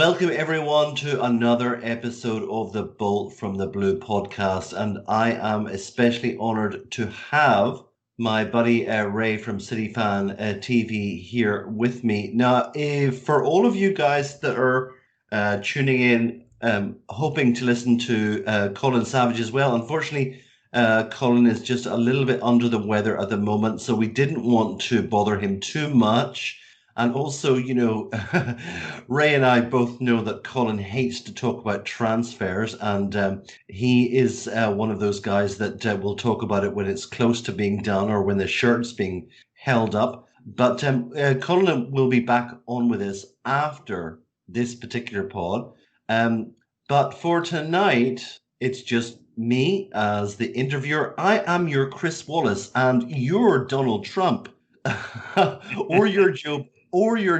Welcome everyone to another episode of the Bolt from the Blue podcast, and I am especially honoured to have my buddy Ray from City Fan TV here with me. Now, for all of you guys that are tuning in, hoping to listen to Colin Savage as well, unfortunately, Colin is just a little bit under the weather at the moment, so we didn't want to bother him too much. And also, Ray and I both know that Colin hates to talk about transfers, and he is one of those guys that will talk about it when it's close to being done or when the shirt's being held up. But Colin will be back on with us after this particular pod. But for tonight, it's just me as the interviewer. I am your Chris Wallace, and you're Donald Trump, or you're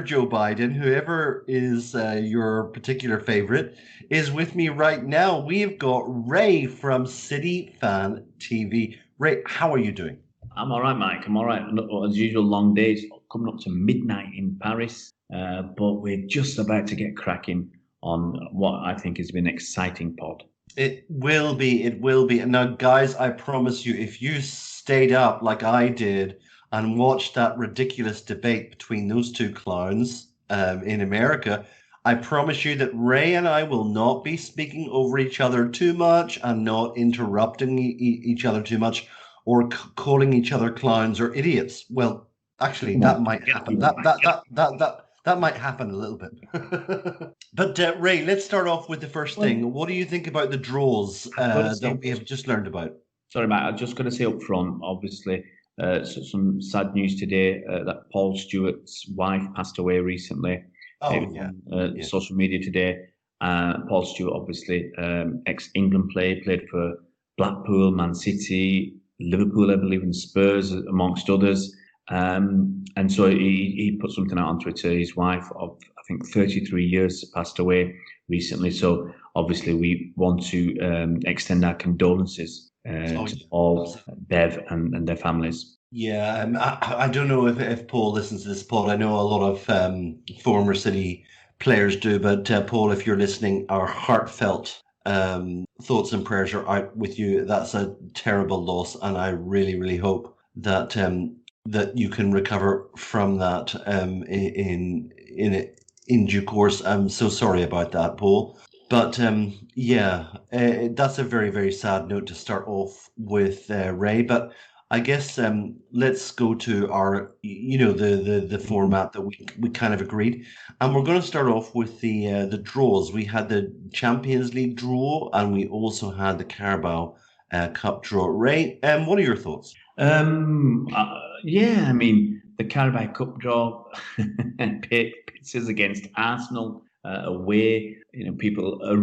Joe Biden, whoever is your particular favorite, is with me right now. We've got Ray from City Fan TV. Ray, how are you doing? I'm all right, Mike. I'm all right. As usual, long days, coming up to midnight in Paris, but we're just about to get cracking on what I think has been an exciting pod. It will be. And now, guys, I promise you, if you stayed up like I did and watched that ridiculous debate between those two clowns in America, I promise you that Ray and I will not be speaking over each other too much and not interrupting each other too much or calling each other clowns or idiots. Well, actually, that might happen. That might happen a little bit. But Ray, let's start off with the first thing. What do you think about the draws that we have just learned about? Sorry, Matt. I'm just going to say up front, obviously, some sad news today that Paul Stewart's wife passed away recently. On social media today. Paul Stewart, obviously, ex-England player, played for Blackpool, Man City, Liverpool, I believe, and Spurs, amongst others. And so he put something out on Twitter. His wife of, I think, 33 years passed away recently. So obviously we want to extend our condolences to all Bev and their families. Yeah, I don't know if Paul listens to this pod. I know a lot of former City players do, but Paul, if you're listening, our heartfelt thoughts and prayers are out with you. That's a terrible loss, and I really, really hope that that you can recover from that in due course. I'm so sorry about that, Paul. But that's a very, very sad note to start off with, Ray. But I guess let's go to our, the format that we kind of agreed, and we're going to start off with the draws. We had the Champions League draw, and we also had the Carabao Cup draw. Ray, what are your thoughts? I mean, the Carabao Cup draw pits us against Arsenal away. People are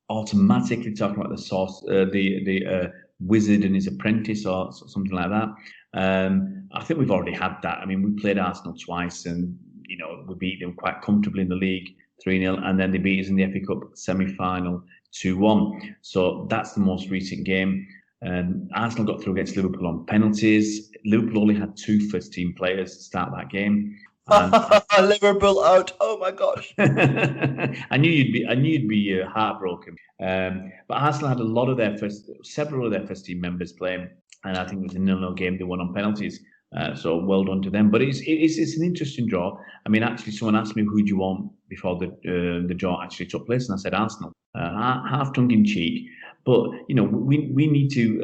automatically talking about the source, the wizard and his apprentice or something like that. I think we've already had that. I mean, we played Arsenal twice, and we beat them quite comfortably in the league 3-0, and then they beat us in the FA Cup semi-final 2-1. So that's the most recent game. Arsenal got through against Liverpool on penalties. Liverpool only had 2 first-team players to start that game. Liverpool out! Oh my gosh! I knew you'd be heartbroken. But Arsenal had several of their first-team members playing, and I think it was a 0-0 game. They won on penalties. So well done to them. But it's an interesting draw. I mean, actually, someone asked me who do you want before the draw actually took place, and I said Arsenal, half tongue in cheek. But we need to.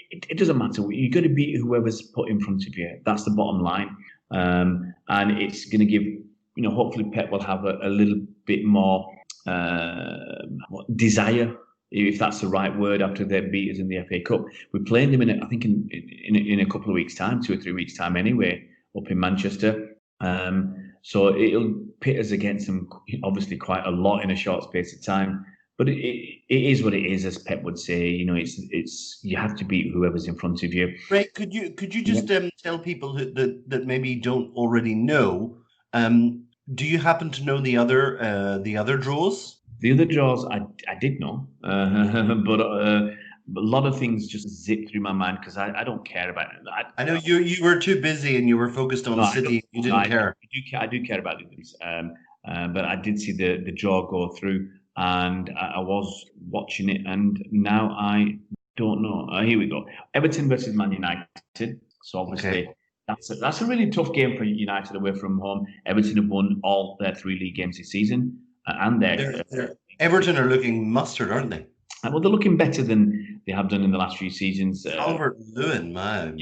It doesn't matter. You got to beat whoever's put in front of you. That's the bottom line. And it's going to give. Hopefully Pep will have a little bit more desire, if that's the right word, after they beat us in the FA Cup. We're playing them in a couple of weeks' time, 2 or 3 weeks' time anyway, up in Manchester. So it'll pit us against them, obviously, quite a lot in a short space of time. But it is what it is, as Pep would say. It's you have to beat whoever's in front of you. Right? Could you just tell people that maybe don't already know? Do you happen to know the other draws? The other draws I did know, but a lot of things just zipped through my mind because I don't care about it. I know you were too busy and you were focused on City. You didn't care. I do care about these. but I did see the draw go through, and I was watching it, and now I don't know. Here we go. Everton versus Man United. So obviously that's a really tough game for United away from home. Everton have won all their 3 league games this season, and Everton are looking mustard, aren't they? Well, they're looking better than they have done in the last few seasons. Calvert-Lewin, my.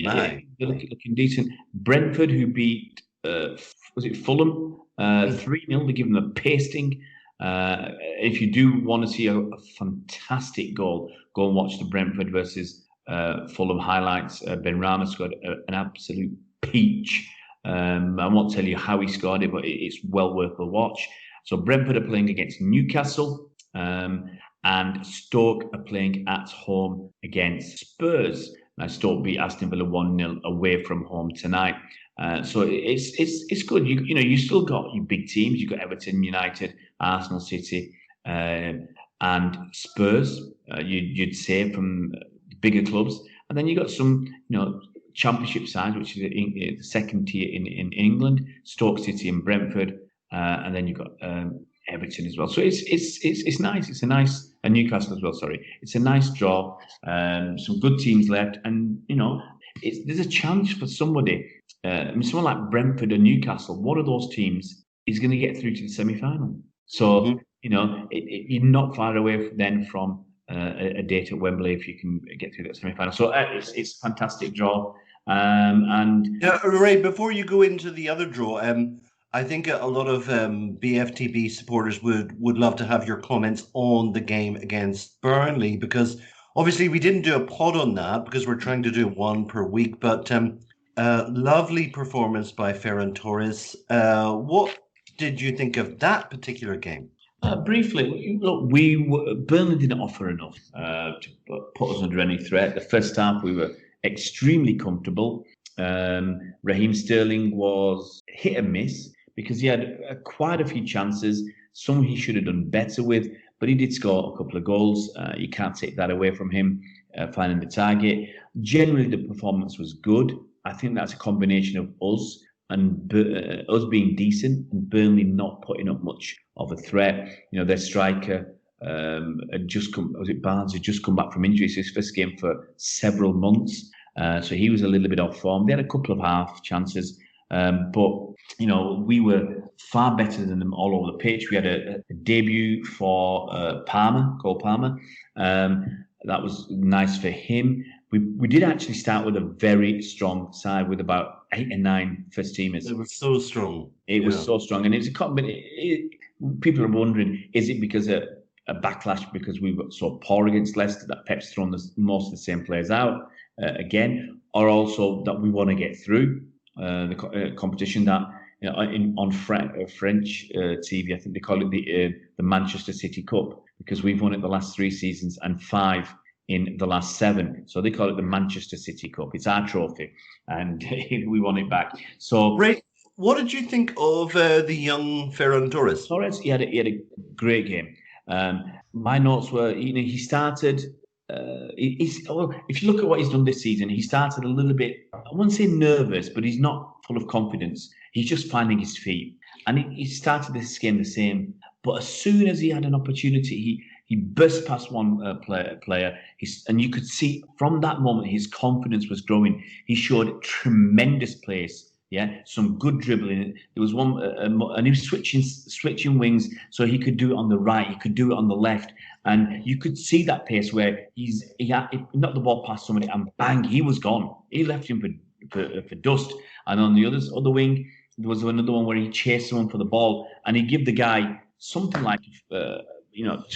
They're looking decent. Brentford, who beat was it Fulham 3-0? They give them a pasting. If you do want to see a fantastic goal, go and watch the Brentford versus Fulham highlights. Bennacer scored an absolute peach. I won't tell you how he scored it, but it's well worth a watch. So Brentford are playing against Newcastle, and Stoke are playing at home against Spurs. Now Stoke beat Aston Villa 1-0 away from home tonight. So it's good. You still got your big teams. You've got Everton, United, Arsenal, City, and Spurs. You'd say from bigger clubs, and then you got some Championship sides, which is the second tier in England. Stoke City and Brentford, and then you've got Everton as well. So it's nice. It's a nice, and Newcastle as well. Sorry, it's a nice draw. Some good teams left, and there's a chance for somebody. Someone like Brentford or Newcastle, one of those teams is going to get through to the semi-final. So you're not far away then from a date at Wembley if you can get through that semi-final. So it's a fantastic draw. Ray, before you go into the other draw, I think a lot of BFTB supporters would love to have your comments on the game against Burnley, because obviously we didn't do a pod on that because we're trying to do one per week, but lovely performance by Ferran Torres. What did you think of that particular game? Briefly, look, Burnley didn't offer enough to put us under any threat. The first half we were extremely comfortable. Raheem Sterling was hit and miss because he had quite a few chances. Some he should have done better with, but he did score a couple of goals. You can't take that away from him, finding the target. Generally, the performance was good. I think that's a combination of us and us being decent and Burnley not putting up much of a threat. Their striker had just come. Was it Barnes? Had just come back from injury. It's his first game for several months, so he was a little bit off form. They had a couple of half chances, but we were far better than them all over the pitch. We had a debut for Cole Palmer. That was nice for him. We did actually start with a very strong side with about 8 and 9 first teamers. It was so strong. It was so strong, and it's people are wondering, is it because a backlash because we were so poor against Leicester that Pep's thrown most of the same players out again, or also that we want to get through the competition that on French TV, I think they call it the Manchester City Cup, because we've won it the last 3 seasons and 5 in the last 7. So they call it the Manchester City Cup. It's our trophy, and we won it back. So, Ray, what did you think of the young Ferran Torres? Torres, he had a great game. My notes were, he started. If you look at what he's done this season, he started a little bit, I wouldn't say nervous, but he's not full of confidence. He's just finding his feet. And he started this game the same. But as soon as he had an opportunity, he burst past one player. And you could see from that moment his confidence was growing. He showed tremendous pace. Yeah, some good dribbling. There was one, and he was switching wings, so he could do it on the right, he could do it on the left, and you could see that pace where he knocked the ball past somebody and bang, he was gone. He left him for dust. And on the other wing, there was another one where he chased someone for the ball, and he gave the guy something like 2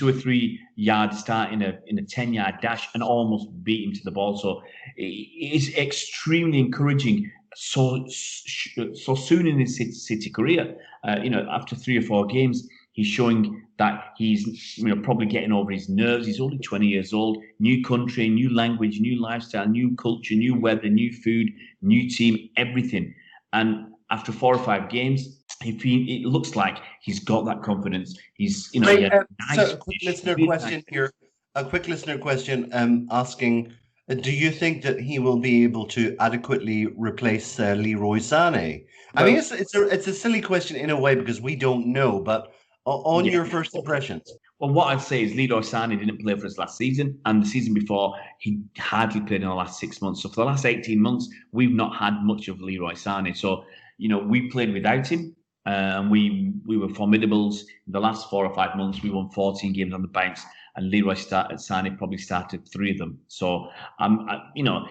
or 3 yards start in a 10-yard dash and almost beat him to the ball. So it's extremely encouraging. So soon in his City career, after 3 or 4 games, he's showing that he's probably getting over his nerves. He's only 20 years old. New country, new language, new lifestyle, new culture, new weather, new food, new team, everything. And after 4 or 5 games, it looks like he's got that confidence. He's a quick listener question here. A quick listener question asking, Do you think that he will be able to adequately replace Leroy Sané? I mean, Well, it's a silly question in a way because we don't know, but on yeah. your first impressions. Well, what I'd say is Leroy Sané didn't play for us last season, and the season before he hardly played in the last 6 months. So for the last 18 months, we've not had much of Leroy Sané. So we played without him, and we were formidables. In the last 4 or 5 months, we won 14 games on the bounce, and Sané probably started 3 of them. So Leroy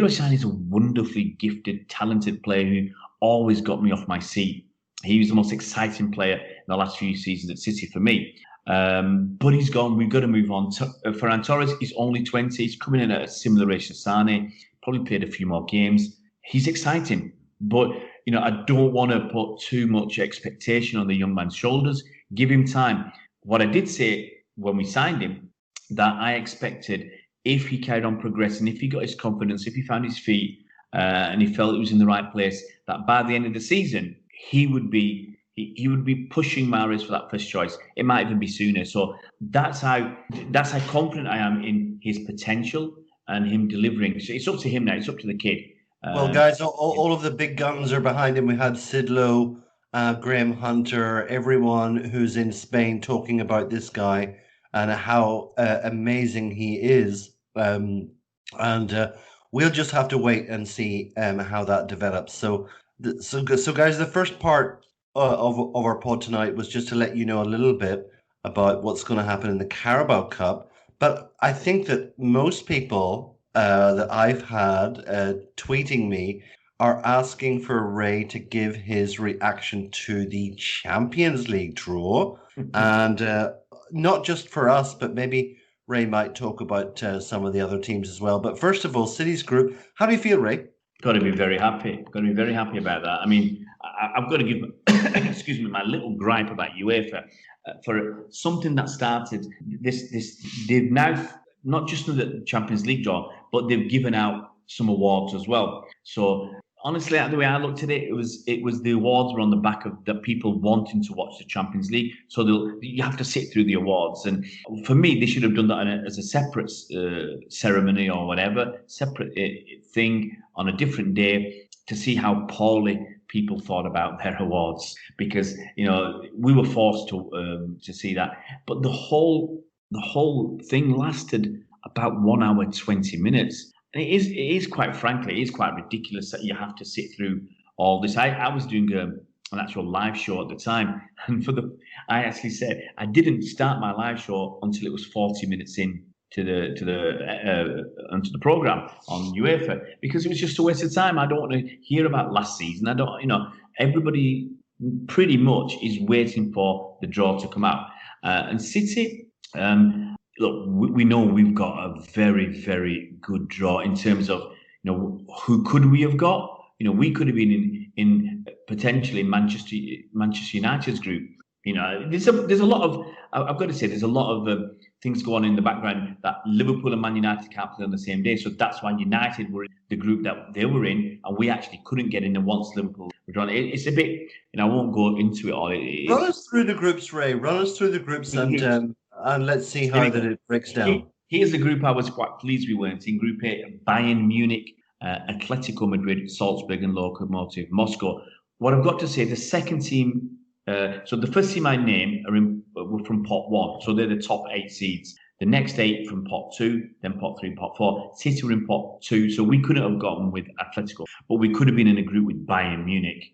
Sané is a wonderfully gifted, talented player who always got me off my seat. He was the most exciting player in the last few seasons at City for me. But he's gone. We've got to move on. Ferran Torres is only 20. He's coming in at a similar age to Sané. Probably played a few more games. He's exciting. But, I don't want to put too much expectation on the young man's shoulders. Give him time. What I did say when we signed him, that I expected if he carried on progressing, if he got his confidence, if he found his feet, and he felt he was in the right place, that by the end of the season, he would be pushing Mahrez for that first choice. It might even be sooner. So that's how confident I am in his potential and him delivering. So it's up to him now. It's up to the kid. Well, guys, all of the big guns are behind him. We had Sid Lowe, Graham Hunter, everyone who's in Spain talking about this guy and how amazing he is. And we'll just have to wait and see how that develops. So guys, the first part of our pod tonight was just to let you know a little bit about what's going to happen in the Carabao Cup. But I think that most people that I've had tweeting me are asking for Ray to give his reaction to the Champions League draw. And not just for us, but maybe Ray might talk about some of the other teams as well. But first of all, City's group. How do you feel, Ray? Got to be very happy. Got to be very happy about that. I mean, I've got to give, excuse me, my little gripe about UEFA for something that started. They've now not just done the Champions League draw, but they've given out some awards as well. So honestly, the way I looked at it, it was the awards were on the back of the people wanting to watch the Champions League. So you have to sit through the awards, and for me, they should have done that as a separate ceremony or whatever, separate thing on a different day to see how poorly people thought about their awards, because we were forced to see that. But the whole thing lasted about 1 hour 20 minutes. And it is quite frankly, it is quite ridiculous that you have to sit through all this. I was doing an actual live show at the time, and I actually said I didn't start my live show until it was 40 minutes in to the program on UEFA, because it was just a waste of time. I don't want to hear about last season. I don't, everybody pretty much is waiting for the draw to come out. And City, look, we know we've got a very, very good draw in terms of, who could we have got? We could have been in potentially Manchester United's group. There's a lot of, I've got to say, there's a lot of things go on in the background that Liverpool and Man United can't play on the same day. So that's why United were in the group that they were in, and we actually couldn't get in. And once Liverpool were drawn, it's a bit, I won't go into it all. Run us through the groups, Ray. Run us through the groups, and let's see how that it breaks down. Here's the group I was quite pleased we weren't in. Group A: Bayern Munich, Atletico Madrid, Salzburg, and Lokomotiv Moscow. What I've got to say, the second team. So the first team I named were from pot 1, so they're the top 8 seeds. The next 8 from pot 2, then pot 3, pot 4. City were in pot 2, so we couldn't have gotten with Atletico, but we could have been in a group with Bayern Munich,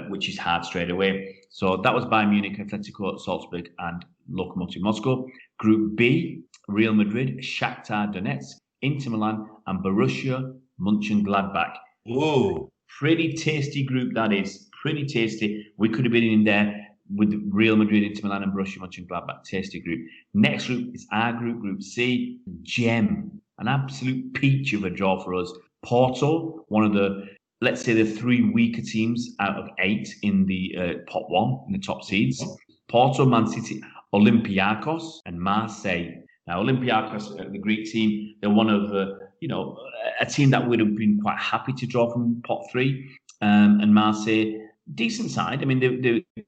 which is hard straight away. So that was Bayern Munich, Atletico, Salzburg, and Lokomotiv Moscow. Group B: Real Madrid, Shakhtar Donetsk, Inter Milan, and Borussia Mönchengladbach. Whoa! Pretty tasty group that is. Pretty tasty. We could have been in there with Real Madrid, Inter Milan, and Borussia Mönchengladbach. Tasty group. Next group is our group, Group C. Gem, an absolute peach of a draw for us. Porto, one of the, let's say, the 3 weaker teams out of 8 in the pot 1 in the top seeds. Porto, Man City, Olympiacos, and Marseille. Now, Olympiacos, the Greek team, they're one of a team that would have been quite happy to draw from pot 3. And Marseille, decent side. I mean,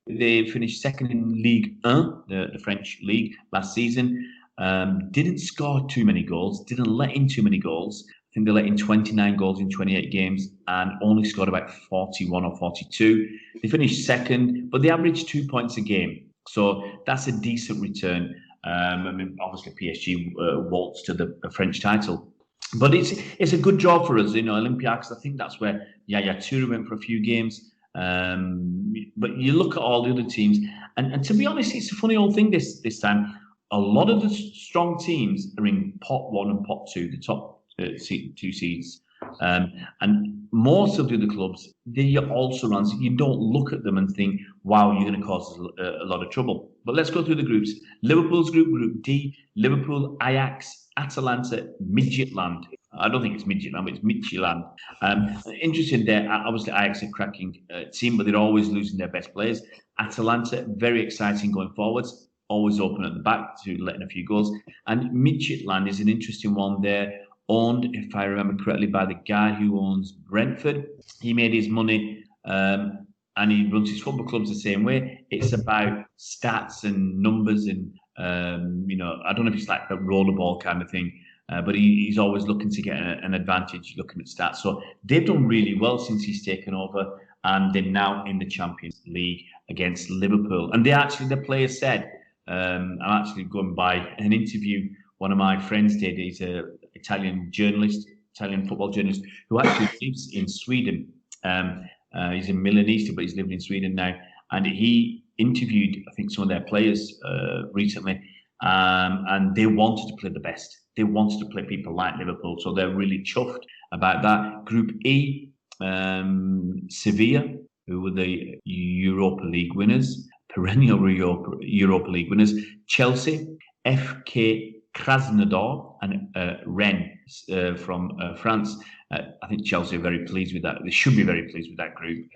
they finished second in Ligue 1, the French league, last season. Didn't score too many goals, didn't let in too many goals. I think they let in 29 goals in 28 games and only scored about 41 or 42. They finished second, but they averaged 2 points a game. So that's a decent return. Obviously PSG waltzed to the French title. But it's a good job for us, Olympiacos. I think that's where Yaya Toure went for a few games. But you look at all the other teams, and to be honest, it's a funny old thing this time. A lot of the strong teams are in pot 1 and pot 2, the top 2 seeds. And most of the other clubs, they also run. So you don't look at them and think, wow, you're going to cause a lot of trouble. But let's go through the groups. Liverpool's group D, Liverpool, Ajax, Atalanta, Midtjylland. I don't think it's Midtjylland, but it's Midtjylland. Interesting there. Obviously, Ajax are a cracking team, but they're always losing their best players. Atalanta, very exciting going forwards. Always open at the back to letting a few goals. And Midtjylland is an interesting one there. Owned, if I remember correctly, by the guy who owns Brentford. He made his money and he runs his football clubs the same way. It's about stats and numbers and, I don't know if it's like a rollerball kind of thing, but he's always looking to get an advantage looking at stats. So they've done really well since he's taken over, and they're now in the Champions League against Liverpool. And the players said, I'm actually going by an interview one of my friends did. He's an Italian football journalist who actually lives in Sweden. He's in Milanese, but he's living in Sweden now. And he interviewed, I think, some of their players recently, and they wanted to play the best. They wanted to play people like Liverpool, so they're really chuffed about that. Group E, Sevilla, who were the Europa League winners, perennial Europa League winners. Chelsea, FK Krasnodar, and Rennes from France. I think Chelsea are very pleased with that. They should be very pleased with that group.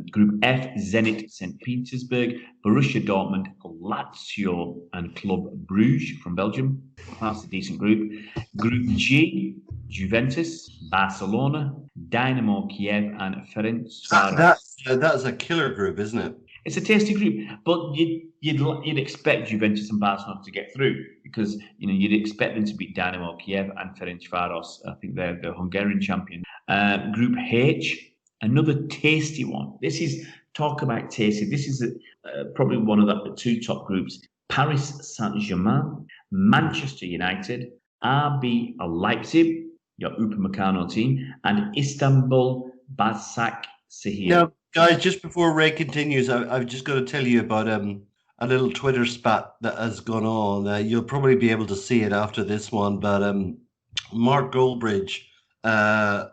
Group F, Zenit St. Petersburg, Borussia Dortmund, Lazio, and Club Bruges from Belgium. That's a decent group. Group G, Juventus, Barcelona, Dynamo Kiev, and Ferencváros. That's a killer group, isn't it? It's a tasty group, but you'd expect Juventus and Barcelona to get through because you'd expect them to beat Dynamo Kiev and Ferencváros. I think they're the Hungarian champion. Group H, another tasty one. Talk about tasty. This is probably one of the 2 top groups: Paris Saint-Germain, Manchester United, RB Leipzig, your Upamecano team, and Istanbul Başakşehir. Now, guys, just before Ray continues, I've just got to tell you about a little Twitter spat that has gone on. You'll probably be able to see it after this one, but Mark Goldbridge, and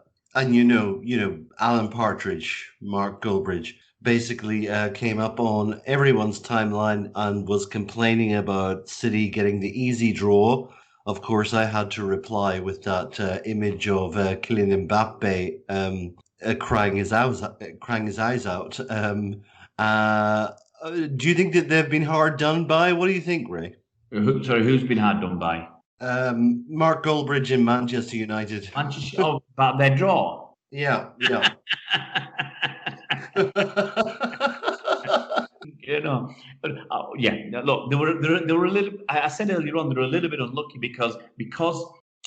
Alan Partridge, Mark Goldbridge, basically came up on everyone's timeline and was complaining about City getting the easy draw. Of course, I had to reply with that image of Kylian Mbappe crying his eyes out. Do you think that they've been hard done by? What do you think, Ray? Who's been hard done by? Mark Goldbridge in Manchester United. About their draw? Yeah. Look, they were a little. I said earlier on, they were a little bit unlucky because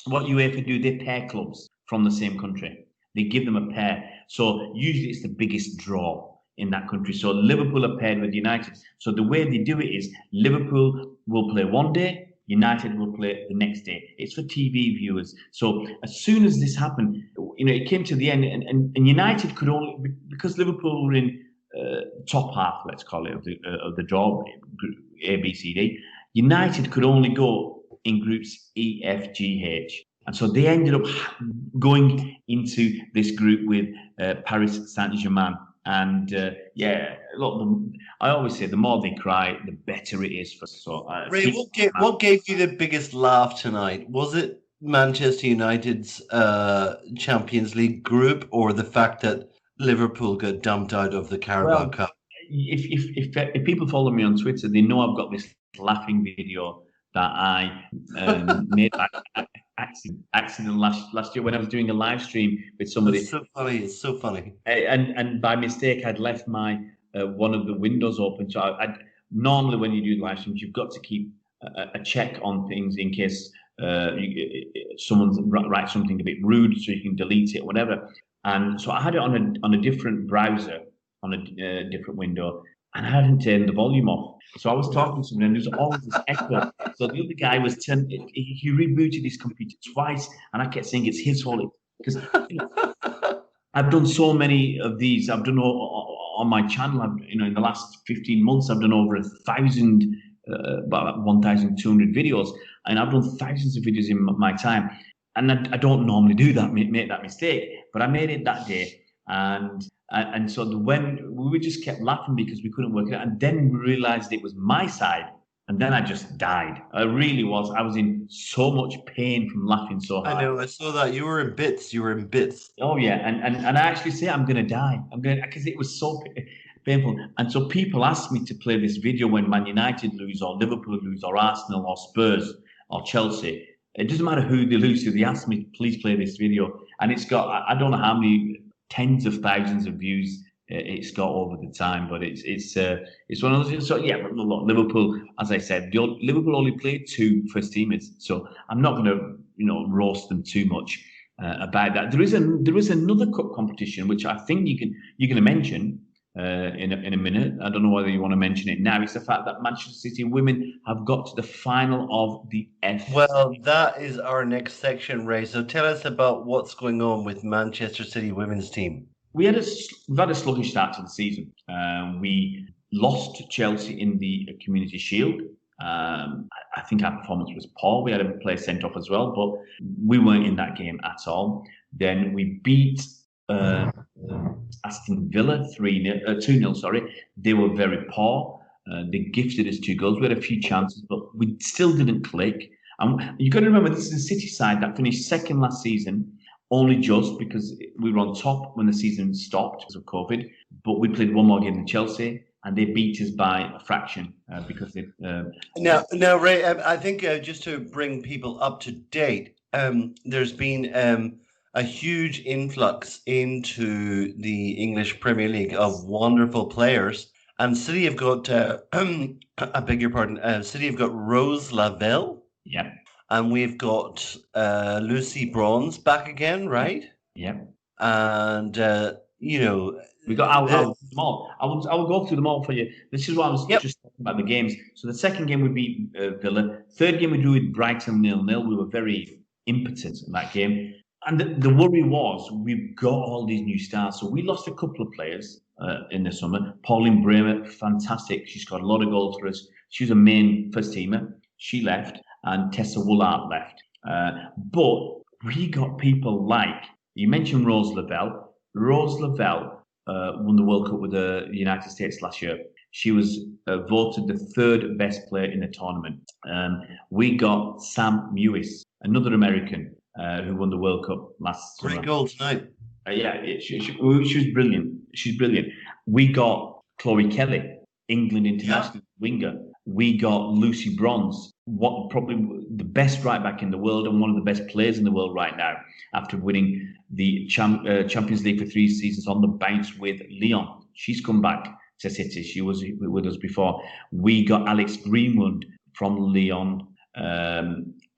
what UEFA do, they pair clubs from the same country. They give them a pair. So usually it's the biggest draw in that country. So Liverpool are paired with United. So the way they do it is Liverpool will play one day, United will play the next day. It's for TV viewers. So as soon as this happened, it came to the end, and United could only, because Liverpool were in top half, let's call it, of the draw, A, B, C, D. United could only go in groups E, F, G, H. And so they ended up going into this group with Paris Saint-Germain. And look, I always say the more they cry, the better it is for. So, Ray, what gave you the biggest laugh tonight? Was it Manchester United's Champions League group, or the fact that Liverpool got dumped out of the Carabao Cup? If people follow me on Twitter, they know I've got this laughing video that I made by accident last year when I was doing a live stream with somebody. It's so funny. And by mistake, I'd left my one of the windows open. So I normally when you do live streams, you've got to keep a check on things in case someone writes something a bit rude, so you can delete it or whatever. And so I had it on a different browser, on a different window, and I hadn't turned the volume off. So I was talking to someone, and there was always this echo. So the other guy was he rebooted his computer twice, and I kept saying it's his fault because I've done so many of these. I've done on my channel. In the last 15 months, I've done over 1,000, about 1,200 videos, and I've done thousands of videos in my time. And I don't normally do that, make that mistake, but I made it that day, and so when we just kept laughing because we couldn't work it out, and then we realised it was my side, and then I just died. I really was. I was in so much pain from laughing so hard. I know. I saw that you were in bits. You were in bits. Oh yeah, and I actually say I'm going to die. Because it was so painful. And so people asked me to play this video when Man United lose, or Liverpool lose, or Arsenal, or Spurs, or Chelsea. It doesn't matter who they lose to. They asked me, please play this video, and it's got I don't know how many tens of thousands of views it's got over the time. But it's one of those. So yeah, Liverpool, as I said, Liverpool only played 2 first teamers, so I'm not going to roast them too much about that. There is another cup competition which I think you're going to mention. In a minute. I don't know whether you want to mention it now. It's the fact that Manchester City women have got to the final of the FA. Well, that is our next section, Ray. So tell us about what's going on with Manchester City women's team. We've had a sluggish start to the season. We lost to Chelsea in the Community Shield. I think our performance was poor. We had a player sent off as well, but we weren't in that game at all. Then we beat Aston Villa 2-0. Sorry, they were very poor. They gifted us 2 goals. We had a few chances, but we still didn't click. And you've got to remember, this is a City side that finished second last season, only just because we were on top when the season stopped because of COVID. But we played one more game than Chelsea, and they beat us by a fraction because they. Now, Ray, I think just to bring people up to date, there's been a huge influx into the English Premier League of wonderful players. And City have got, I beg your pardon, City have got Rose Lavelle. Yeah. And we've got Lucy Bronze back again, right? Yeah. And, we got I'll go through them all. I will go through them all for you. This is what I was just talking about the games. So the second game we beat Villa. Third game we drew with Brighton 0-0. We were very impotent in that game. And the worry was we've got all these new stars. So we lost a couple of players in the summer. Pauline Bremer, fantastic. She scored a lot of goals for us. She was a main first teamer. She left, and Tessa Woolard left. But we got people like, you mentioned Rose Lavelle. Rose Lavelle won the World Cup with the United States last year. She was voted the 3rd best player in the tournament. We got Sam Mewis, another American, who won the World Cup last summer. Great goal tonight. She was brilliant. She's brilliant. We got Chloe Kelly, England international winger. We got Lucy Bronze, probably the best right back in the world and one of the best players in the world right now, after winning the Champions League for 3 seasons on the bounce with Lyon. She's come back to City. She was with us before. We got Alex Greenwood from Lyon,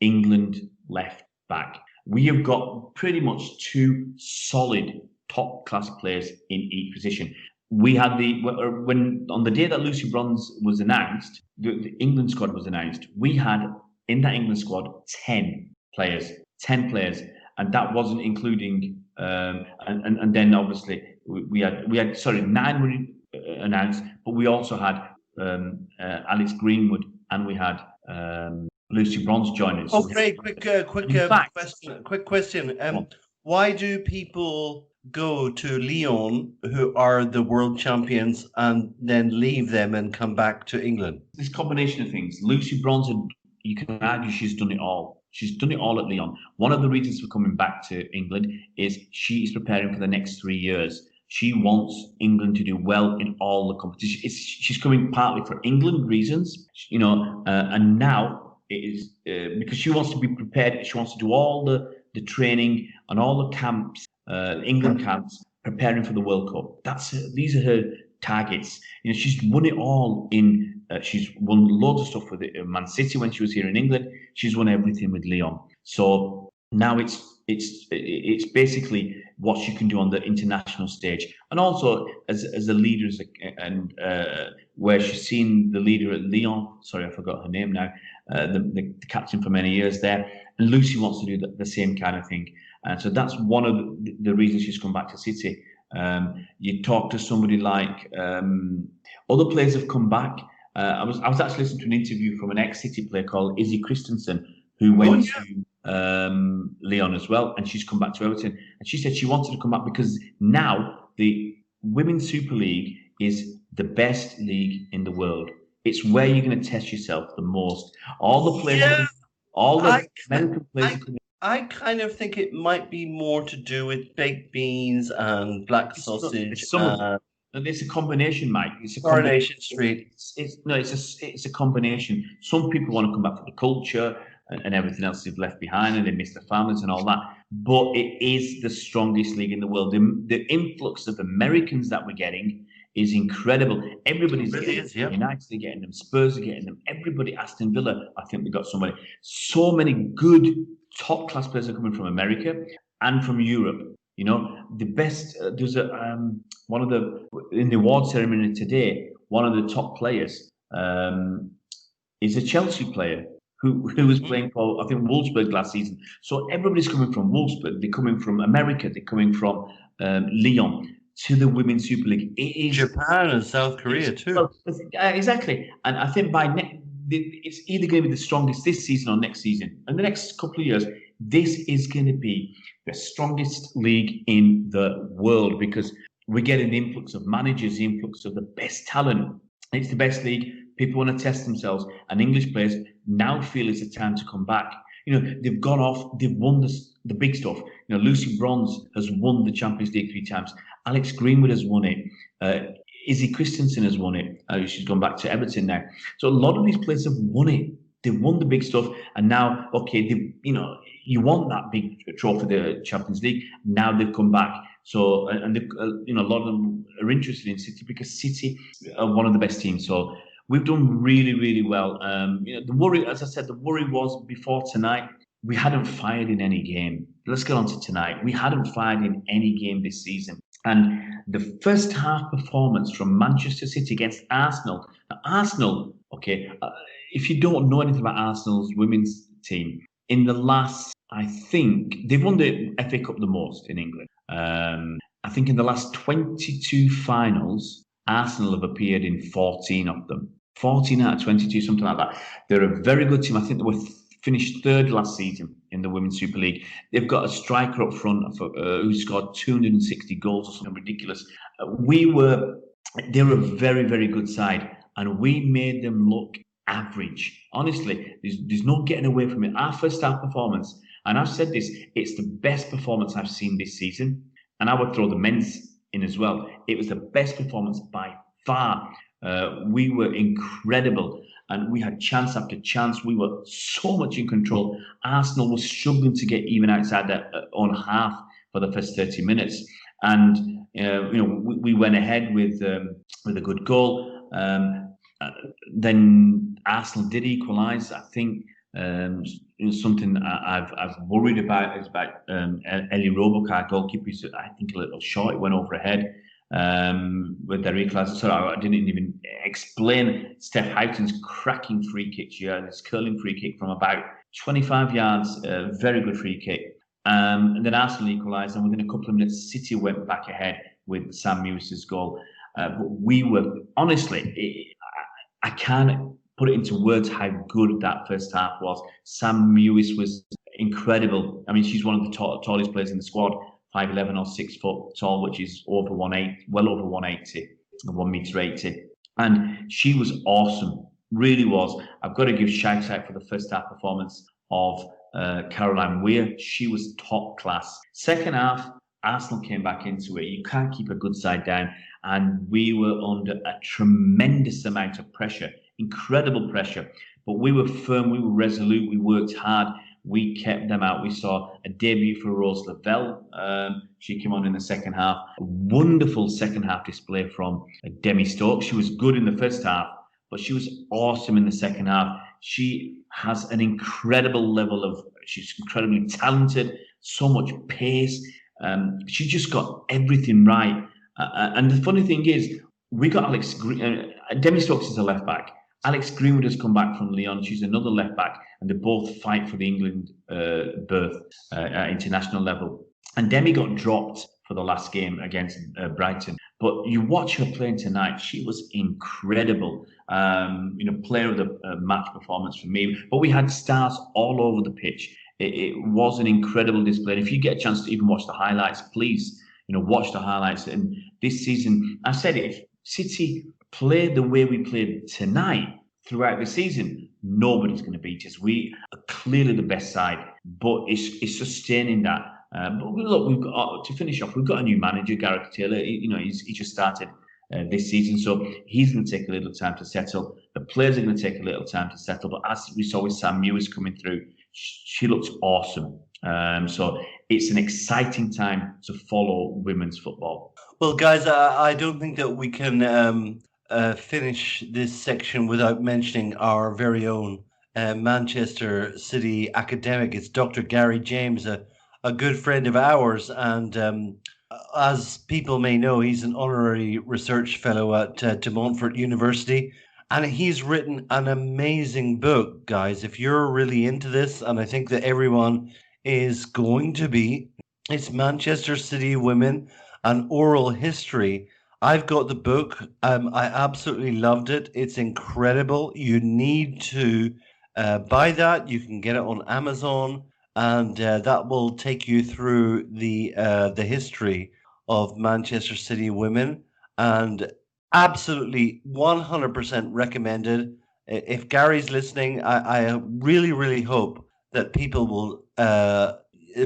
England left back. We have got pretty much 2 solid top class players in each position. We had when on the day that Lucy Bronze was announced, the England squad was announced. We had in that England squad 10 players, and that wasn't including and then obviously we had 9 were announced, but we also had Alex Greenwood and we had Lucy Bronze joining us. Okay, quick question. Why do people go to Lyon, who are the world champions, and then leave them and come back to England? This combination of things. Lucy Bronze, you can argue she's done it all. She's done it all at Lyon. One of the reasons for coming back to England is she is preparing for the next 3 years. She wants England to do well in all the competition. She's coming partly for England reasons, and now it is because she wants to be prepared. She wants to do all the training and all the camps, England camps, preparing for the World Cup. These are her targets. She's won it all in. She's won loads of stuff with Man City when she was here in England. She's won everything with Lyon. So now it's basically what she can do on the international stage, and also as a leader, and where she's seen the leader at Lyon. Sorry, I forgot her name now. The captain for many years there, and Lucy wants to do the same kind of thing, and so that's one of the reasons she's come back to City. You talk to somebody like other players have come back. I was actually listening to an interview from an ex-City player called Izzy Christensen, who went to Lyon as well, and she's come back to Everton. And she said she wanted to come back because now the Women's Super League is the best league in the world. It's where you're going to test yourself the most. All the players, American players. I kind of think it might be more to do with baked beans and black sausage. It's a combination, Mike. It's a Coronation Street. It's a combination. Some people want to come back for the culture and everything else they've left behind, and they miss their families and all that. But it is the strongest league in the world. The influx of Americans that we're getting is incredible. Everybody's getting them. United are getting them. Spurs are getting them. Everybody. Aston Villa, I think we got somebody. So many good top class players are coming from America and from Europe. The best. There's one of in the award ceremony today. One of the top players is a Chelsea player who was playing for, I think, Wolfsburg last season. So everybody's coming from Wolfsburg. They're coming from America. They're coming from Lyon to the Women's Super League. It is Japan and South Korea too. Well, exactly. And I think it's either going to be the strongest this season or next season. And the next couple of years, this is going to be the strongest league in the world because we're getting the influx of managers, the influx of the best talent. It's the best league. People want to test themselves, and English players now feel it's the time to come back. They've gone off, they've won the big stuff. Lucy Bronze has won the Champions League 3 times. Alex Greenwood has won it. Izzy Christensen has won it. She's gone back to Everton now. So a lot of these players have won it. They've won the big stuff, and now, you want that big trophy, the Champions League. Now they've come back. So, and a lot of them are interested in City because City are one of the best teams. So we've done really, really well. The worry, as I said, the worry was before tonight, we hadn't fired in any game. Let's get on to tonight. We hadn't fired in any game this season. And the first half performance from Manchester City against Arsenal. Now, Arsenal, if you don't know anything about Arsenal's women's team, in the last, I think, they've won the FA Cup the most in England. I think in the last 22 finals, Arsenal have appeared in 14 of them. 14 out of 22, something like that. They're a very good team. I think they were finished third last season in the Women's Super League. They've got a striker up front who scored 260 goals or something ridiculous. They were a very, very good side, and we made them look average. Honestly, there's no getting away from it. Our first half performance, and I've said this, it's the best performance I've seen this season, and I would throw the men's in as well. It was the best performance by far. We were incredible, and we had chance after chance. We were so much in control. Arsenal was struggling to get even outside their own half for the first 30 minutes, and we went ahead with a good goal. Then Arsenal did equalise. I think something I've worried about is about Ellie Robocar, goalkeeper. I think a little short. It went over her head with their equaliser. Sorry, I didn't even explain Steph Houghton's cracking free kick. This curling free kick from about 25 yards. Very good free kick. And then Arsenal equalised, and within a couple of minutes, City went back ahead with Sam Mewis's goal. But we were, honestly, I can't put it into words how good that first half was. Sam Mewis was incredible. I mean, she's one of the tallest players in the squad, 5'11" or 6 foot tall, which is well over 180, 1m80. And she was awesome, really was. I've got to give shout out for the first half performance of Caroline Weir. She was top class. Second half, Arsenal came back into it. You can't keep a good side down. And we were under a tremendous amount of pressure, incredible pressure. But we were firm, we were resolute, we worked hard. We kept them out. We saw a debut for Rose Lavelle. She came on in the second half. A wonderful second half display from Demi Stokes. She was good in the first half, but she was awesome in the second half. She has an incredible level of, she's incredibly talented, so much pace. She just got everything right. And the funny thing is, we got Demi Stokes is a left back. Alex Greenwood has come back from Lyon. She's another left back, and they both fight for the England berth at international level. And Demi got dropped for the last game against Brighton. But you watch her playing tonight; she was incredible. Player of the match performance for me. But we had stars all over the pitch. It was an incredible display. And if you get a chance to even watch the highlights, please, watch the highlights. And this season, I said it, if City play the way we played tonight throughout the season, nobody's going to beat us. We are clearly the best side, but it's sustaining that. But look, we've got to finish off. We've got a new manager, Gareth Taylor. He just started this season, so he's going to take a little time to settle. The players are going to take a little time to settle. But as we saw with Sam Mewis coming through, she looks awesome. So it's an exciting time to follow women's football. Well, guys, I don't think that we can finish this section without mentioning our very own Manchester City academic. It's Dr. Gary James, a good friend of ours, and as people may know, he's an honorary research fellow at De Montfort University, and he's written an amazing book, guys. If you're really into this, and I think that everyone is going to be, it's Manchester City Women, an Oral History. I've got the book. I absolutely loved it. It's incredible. You need to buy that. You can get it on Amazon, and that will take you through the history of Manchester City Women, and absolutely 100% recommended. If Gary's listening, I really, really hope that people will,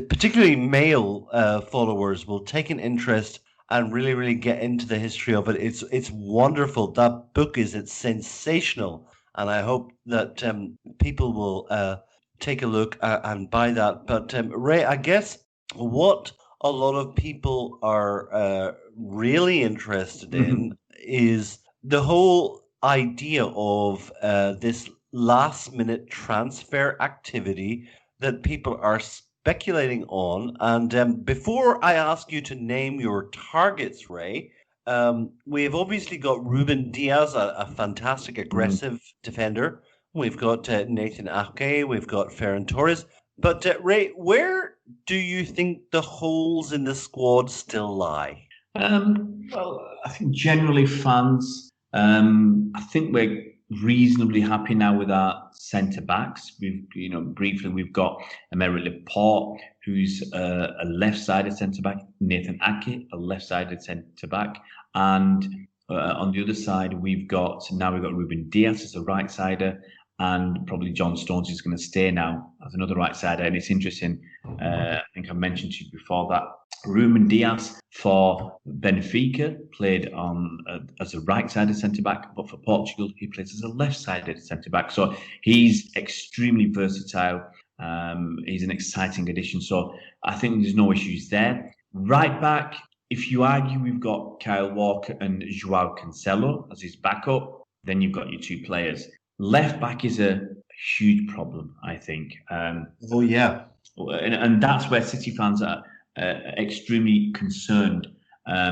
particularly male followers, will take an interest and really, really get into the history of it. It's wonderful. That book it's sensational, and I hope that people will take a look and buy that. But Ray, I guess what a lot of people are really interested in is the whole idea of this last-minute transfer activity that people are speculating on. And before I ask you to name your targets, Ray, we've obviously got Ruben Diaz, a fantastic aggressive defender. We've got Nathan Ake, we've got Ferran Torres. But Ray, where do you think the holes in the squad still lie? Well, I think generally fans, I think we're reasonably happy now with our centre backs. Briefly, we've got Emery Laporte, who's a left-sided centre back, Nathan Ake, a left-sided centre back, and on the other side we've got Ruben Diaz as a right-sider, and probably John Stones is going to stay now as another right-sider. And it's interesting, I think I mentioned to you before that Ruben Diaz for Benfica played on as a right-sided centre-back, but for Portugal he plays as a left-sided centre-back. So he's extremely versatile. He's an exciting addition. So I think there's no issues there. Right-back, if you argue we've got Kyle Walker and Joao Cancelo as his backup, then you've got your two players. Left back is a huge problem, I think. Oh yeah, and that's where City fans are extremely concerned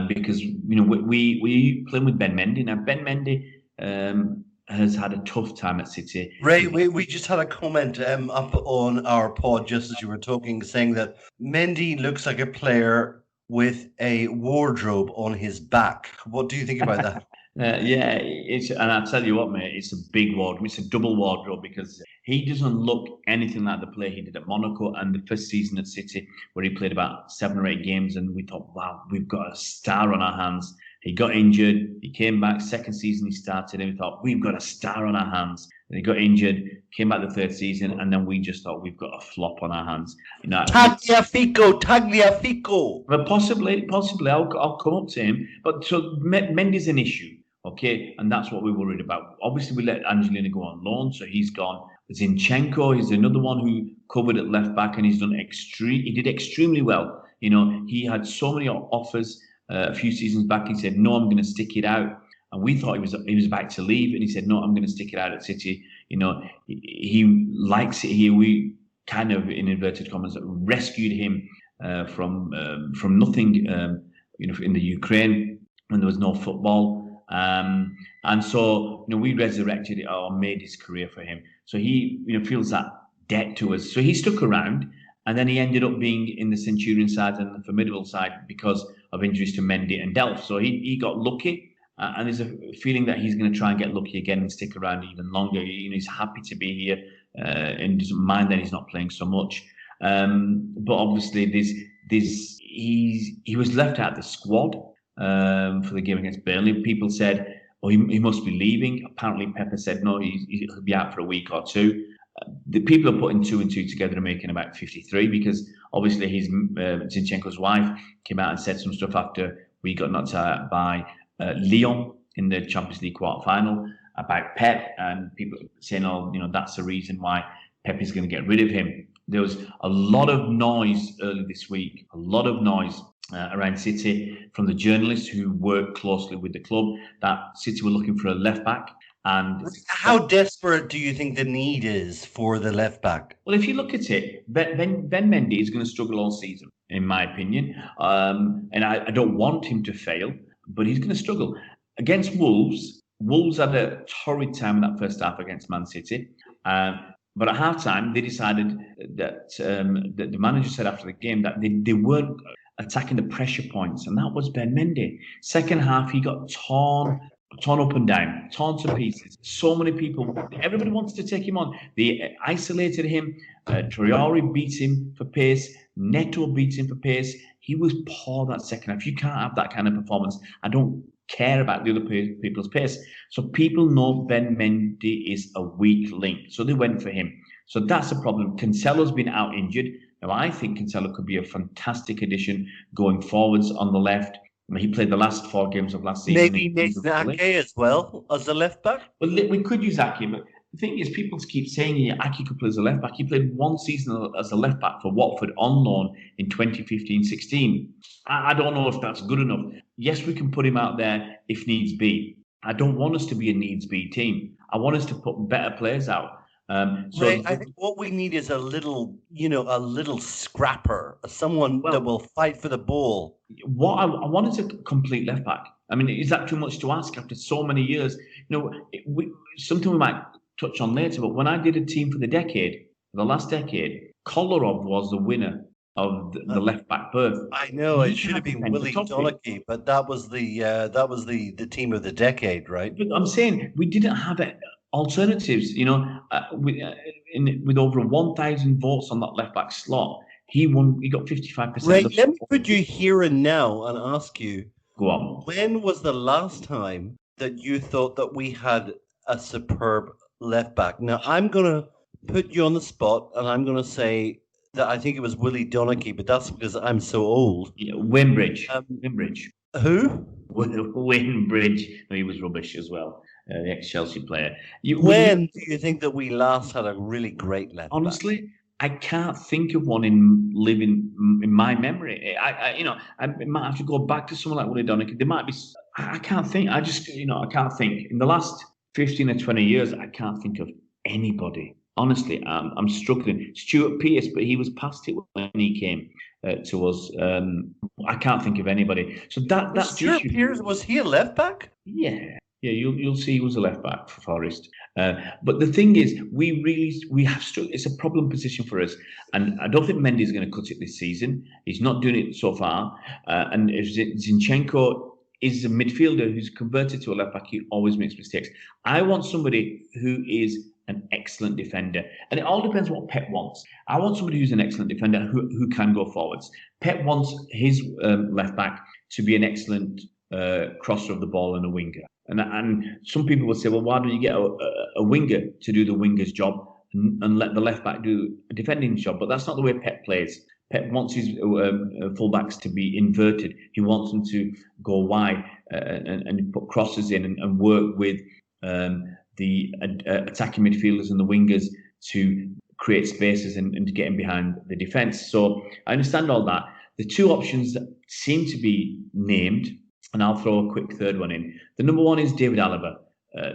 because we playing with Ben Mendy now. Ben Mendy has had a tough time at City. Ray, we just had a comment up on our pod just as you were talking, saying that Mendy looks like a player with a wardrobe on his back. What do you think about that? And I tell you what, mate, it's a big wardrobe. It's a double wardrobe because he doesn't look anything like the player he did at Monaco and the first season at City, where he played about 7 or 8 games, and we thought, wow, we've got a star on our hands. He got injured. He came back. Second season he started, and we thought, we've got a star on our hands. And he got injured, came back the third season, and then we just thought, we've got a flop on our hands. Tagliafico. But possibly, I'll come up to him. But so Mendy's an issue. Okay, and that's what we're worried about. Obviously, we let Angelina go on loan, so he's gone. Zinchenko is another one who covered at left back, and he did extremely well. He had so many offers a few seasons back. He said, "No, I'm going to stick it out." And we thought he was about to leave, and he said, "No, I'm going to stick it out at City." He likes it here. We kind of, in inverted commas, rescued him from nothing. In the Ukraine when there was no football, and so we resurrected it or made his career for him. So he feels that debt to us. So he stuck around, and then he ended up being in the Centurion side and the formidable side because of injuries to Mendy and Delph. So he got lucky. And there's a feeling that he's going to try and get lucky again and stick around even longer. He's happy to be here and doesn't mind that he's not playing so much. But obviously, he was left out of the squad for the game against Burnley. People said, "Oh, he must be leaving." Apparently, Pepper said, "No, he'll be out for a week or two." The people are putting 2 and 2 together and making about 53 because obviously Zinchenko's wife came out and said some stuff after we got knocked out by Lyon in the Champions League quarter-final about Pep, and people saying, "Oh, that's the reason why Pep is going to get rid of him." There was a lot of noise early this week, around City from the journalists who work closely with the club that City were looking for a left back. And how desperate do you think the need is for the left back? Well, if you look at it, Ben Mendy is going to struggle all season, in my opinion. And I don't want him to fail, but he's going to struggle. Against Wolves had a torrid time in that first half against Man City. But at half-time, they decided that the manager said after the game that they weren't attacking the pressure points, and that was Ben Mendy. Second half, he got torn up and down, torn to pieces. So many people, everybody wanted to take him on. They isolated him. Traore beat him for pace. Neto beat him for pace. He was poor that second half. You can't have that kind of performance. I don't care about the other people's pace. So people know Ben Mendy is a weak link. So they went for him. So that's a problem. Cancelo's been out injured. Now, I think Cancelo could be a fantastic addition going forwards on the left. He played the last 4 games of last season. Maybe Nathan Ake as well as a left back? Well, we could use Ake, but the thing is, people keep saying Ake could play as a left back. He played 1 season as a left back for Watford on loan in 2015-16. I don't know if that's good enough. Yes, we can put him out there if needs be. I don't want us to be a needs be team. I want us to put better players out. Ray, I think what we need is a little scrapper, someone that will fight for the ball. What I wanted a complete left back. I mean, is that too much to ask after so many years? Something we might touch on later, but when I did a team for the last decade, Kolarov was the winner of the left back berth. I know it should have been Willie Donachie, but that was the team of the decade, right? But I'm saying we didn't have alternatives. With over 1,000 votes on that left back slot, he won. He got 55%. Right. Let me put you here and now and ask you. Go on. When was the last time that you thought that we had a superb left back? Now I'm gonna put you on the spot, and I'm gonna say that I think it was Willie Donachie, but that's because I'm so old. Yeah, Wembridge. Wembridge. Who? Wembridge. No, he was rubbish as well. The ex-Chelsea player. When do you think that we last had a really great left back? Honestly, I can't think of one in my memory. I might have to go back to someone like Willie Donachie. There might be. I can't think. I can't think. In the last 15 or 20 years, I can't think of anybody. Honestly, I'm struggling. Stuart Pearce, but he was past it when he came to us. I can't think of anybody. So that's Stuart Pearce. Was he a left back? Yeah. Yeah, you'll see he was a left back for Forest. But the thing is, we have struggled. It's a problem position for us, and I don't think Mendy is going to cut it this season. He's not doing it so far. And if Zinchenko is a midfielder who's converted to a left back, he always makes mistakes. I want somebody who is an excellent defender, and it all depends what Pep wants. I want somebody who's an excellent defender who can go forwards. Pep wants his left back to be an excellent crosser of the ball and a winger. And some people would say, well, why don't you get a winger to do the winger's job and let the left back do a defending job? But that's not the way Pep plays. Pep wants his fullbacks to be inverted. He wants them to go wide and put crosses in and work with the attacking midfielders and the wingers to create spaces and to get in behind the defence. So I understand all that. The two options that seem to be named, and I'll throw a quick third one in. The number one is David Alaba,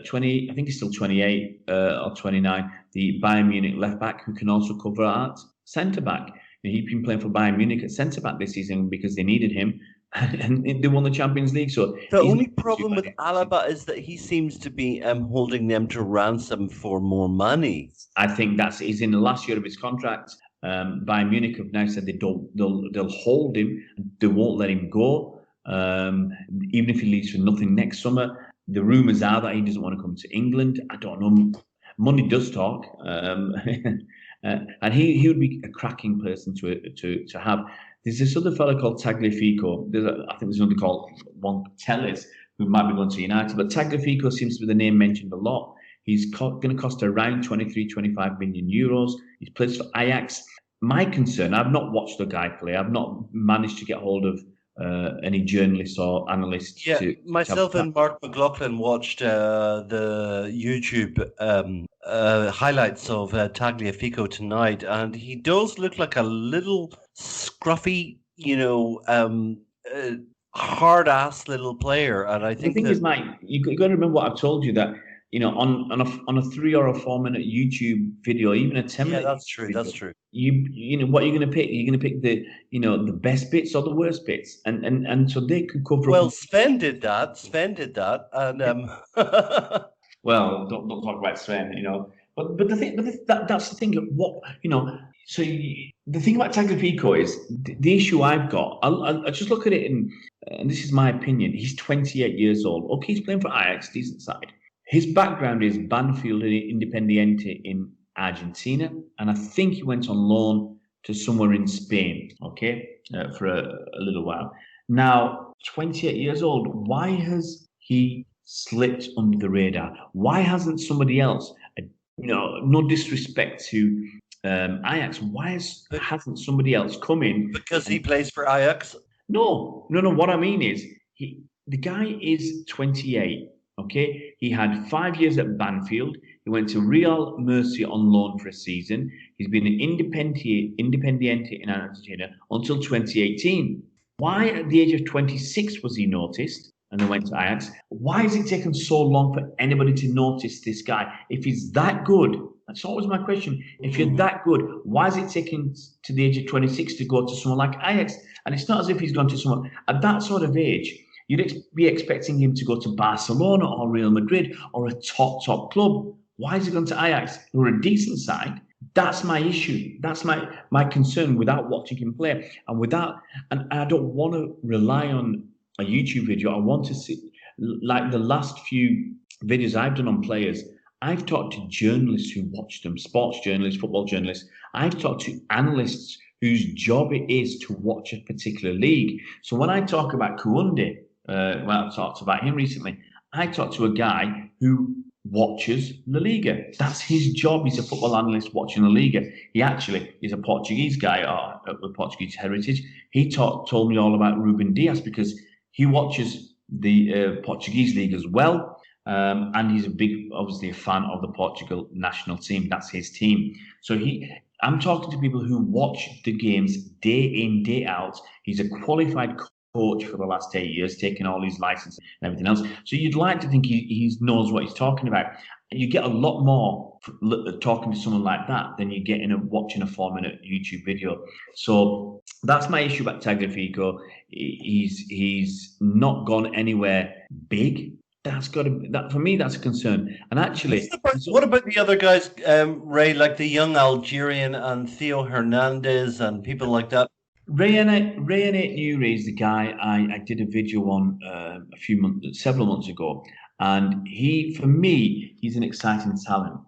20. I think he's still 28 or 29. The Bayern Munich left back who can also cover at centre back. He's been playing for Bayern Munich at centre back this season because they needed him, and they won the Champions League. So the only problem with Alaba is that he seems to be holding them to ransom for more money. I think he's in the last year of his contract. Bayern Munich have now said they'll hold him, they won't let him go, even if he leaves for nothing next summer. The rumours are that he doesn't want to come to England. I don't know. Money does talk, and he would be a cracking person to have. There's this other fellow called Tagliafico. I think there's another called Telles who might be going to United, but Tagliafico seems to be the name mentioned a lot. He's going to cost around 23-25 million euros. He's played for Ajax. My concern, I've not watched the guy play. I've not managed to get hold of any journalists or analysts. Yeah, myself and Mark McLaughlin watched the YouTube highlights of Tagliafico tonight, and he does look like a little scruffy, hard-ass little player. And I think the thing is, Mike, you've got to remember what I've told you, that on a 3 or a 4 minute YouTube video, even a 10-minute. Yeah, that's true. Video, that's true. You know what you're going to pick. You're going to pick the best bits or the worst bits, and so they could cover. Well, Sven did that, and well, don't talk about Sven, But that's the thing. So the thing about Tagliafico is the issue I've got. I'll just look at it, and this is my opinion. He's 28 years old. Okay, he's playing for Ajax, decent side. His background is Banfield Independiente in Argentina, and I think he went on loan to somewhere in Spain, for a little while. Now, 28 years old, why has he slipped under the radar? Why hasn't somebody else, no disrespect to Ajax, why hasn't somebody else come in? Because he plays for Ajax? No. What I mean is, the guy is 28. Okay, he had 5 years at Banfield. He went to Real Murcia on loan for a season. He's been an Independiente in Argentina until 2018. Why, at the age of 26, was he noticed and then went to Ajax? Why has it taken so long for anybody to notice this guy? If he's that good, that's always my question. If you're that good, why is it taking to the age of 26 to go to someone like Ajax? And it's not as if he's gone to someone at that sort of age. You'd be expecting him to go to Barcelona or Real Madrid or a top club. Why has he gone to Ajax, who are a decent side? That's my issue. That's my concern without watching him play. And I don't want to rely on a YouTube video. I want to see, like the last few videos I've done on players, I've talked to journalists who watch them, sports journalists, football journalists. I've talked to analysts whose job it is to watch a particular league. So when I talk about Kounde, I talked about him recently, I talked to a guy who watches La Liga. That's his job. He's a football analyst watching La Liga. He actually is a Portuguese guy with Portuguese heritage. He told me all about Ruben Dias because he watches the Portuguese league as well. And he's obviously a fan of the Portugal national team. That's his team. So I'm talking to people who watch the games day in, day out. He's a qualified coach for the last 8 years, taking all his licenses and everything else. So you'd like to think he knows what he's talking about. And you get a lot more talking to someone like that than you get watching a 4-minute YouTube video. So that's my issue about Tagliafico. He's not gone anywhere big. For me, that's a concern. And actually, what about the other guys, Ray, like the young Algerian and Theo Hernandez and people like that? Rayan Aït-Nouri is the guy I did a video on several months ago, and for me, he's an exciting talent.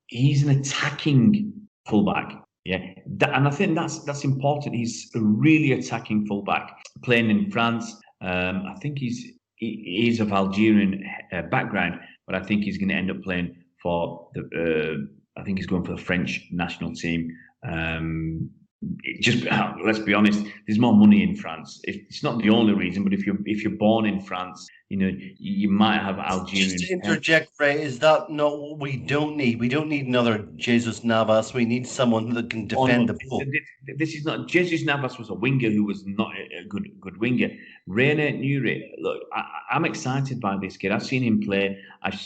He's an attacking fullback, and I think that's important. He's a really attacking fullback, playing in France. I think he's of Algerian background, but I think he's going to end up playing for I think he's going for the French national team. let's be honest, there's more money in France. It's not the only reason, but if you're born in France, you might have Algerian. Just to interject, Ray, is that not what we don't need? We don't need another Jesus Navas. We need someone that can defend the ball. This is not. Jesus Navas was a winger who was not a good winger. Rayan Aït-Nouri, look, I'm excited by this kid. I've seen him play. I've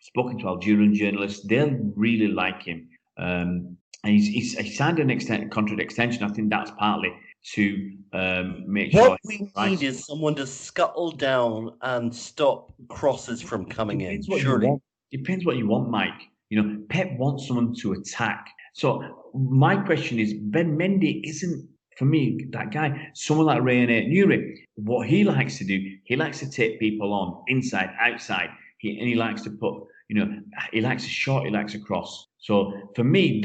spoken to Algerian journalists. They'll really like him. And he signed a contract extension. I think that's partly to make sure. What we need is someone to scuttle down and stop crosses from coming in. Surely. Depends what you want, Mike. Pep wants someone to attack. So my question is, Ben Mendy isn't, for me, that guy. Someone like Rayan Aït-Nouri, what he likes to do, he likes to take people on, inside, outside. He likes to put, he likes a shot, he likes a cross. So for me,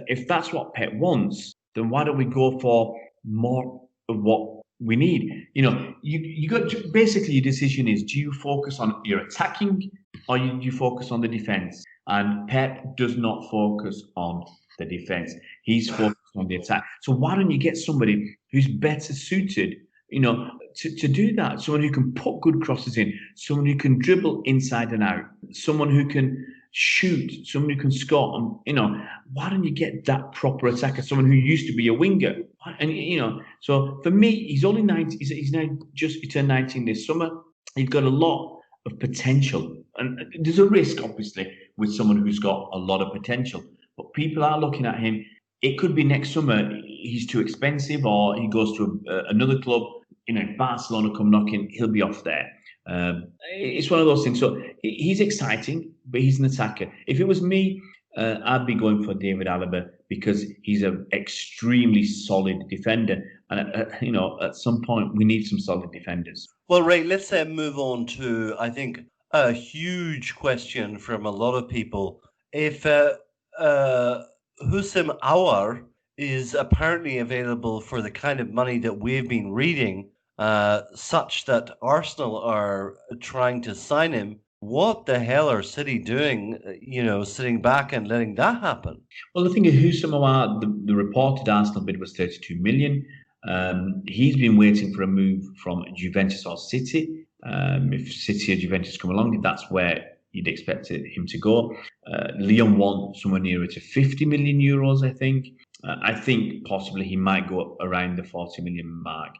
if that's what Pep wants, then why don't we go for more of what we need? You got basically your decision is: do you focus on your attacking or do you focus on the defense? And Pep does not focus on the defense; he's focused on the attack. So why don't you get somebody who's better suited, to do that? Someone who can put good crosses in, someone who can dribble inside and out, someone who can shoot, someone who can score. Why don't you get that proper attacker, someone who used to be a winger? And so for me, he's only 19. He's now he turned 19 this summer. He's got a lot of potential, and there's a risk, obviously, with someone who's got a lot of potential. But people are looking at him. It could be next summer he's too expensive, or he goes to another club. If Barcelona come knocking, he'll be off there. It's one of those things. So he's exciting, but he's an attacker. If it was me, I'd be going for David Alaba because he's an extremely solid defender. And, at some point, we need some solid defenders. Well, Ray, let's move on to, I think, a huge question from a lot of people. If Houssem Aouar is apparently available for the kind of money that we've been reading, such that Arsenal are trying to sign him, what the hell are City doing, sitting back and letting that happen? Well, the thing is, Houssem Aouar, the reported Arsenal bid was 32 million. He's been waiting for a move from Juventus or City. If City or Juventus come along, that's where you'd expect him to go. Lyon want somewhere nearer to 50 million euros, I think. I think possibly he might go up around the 40 million mark.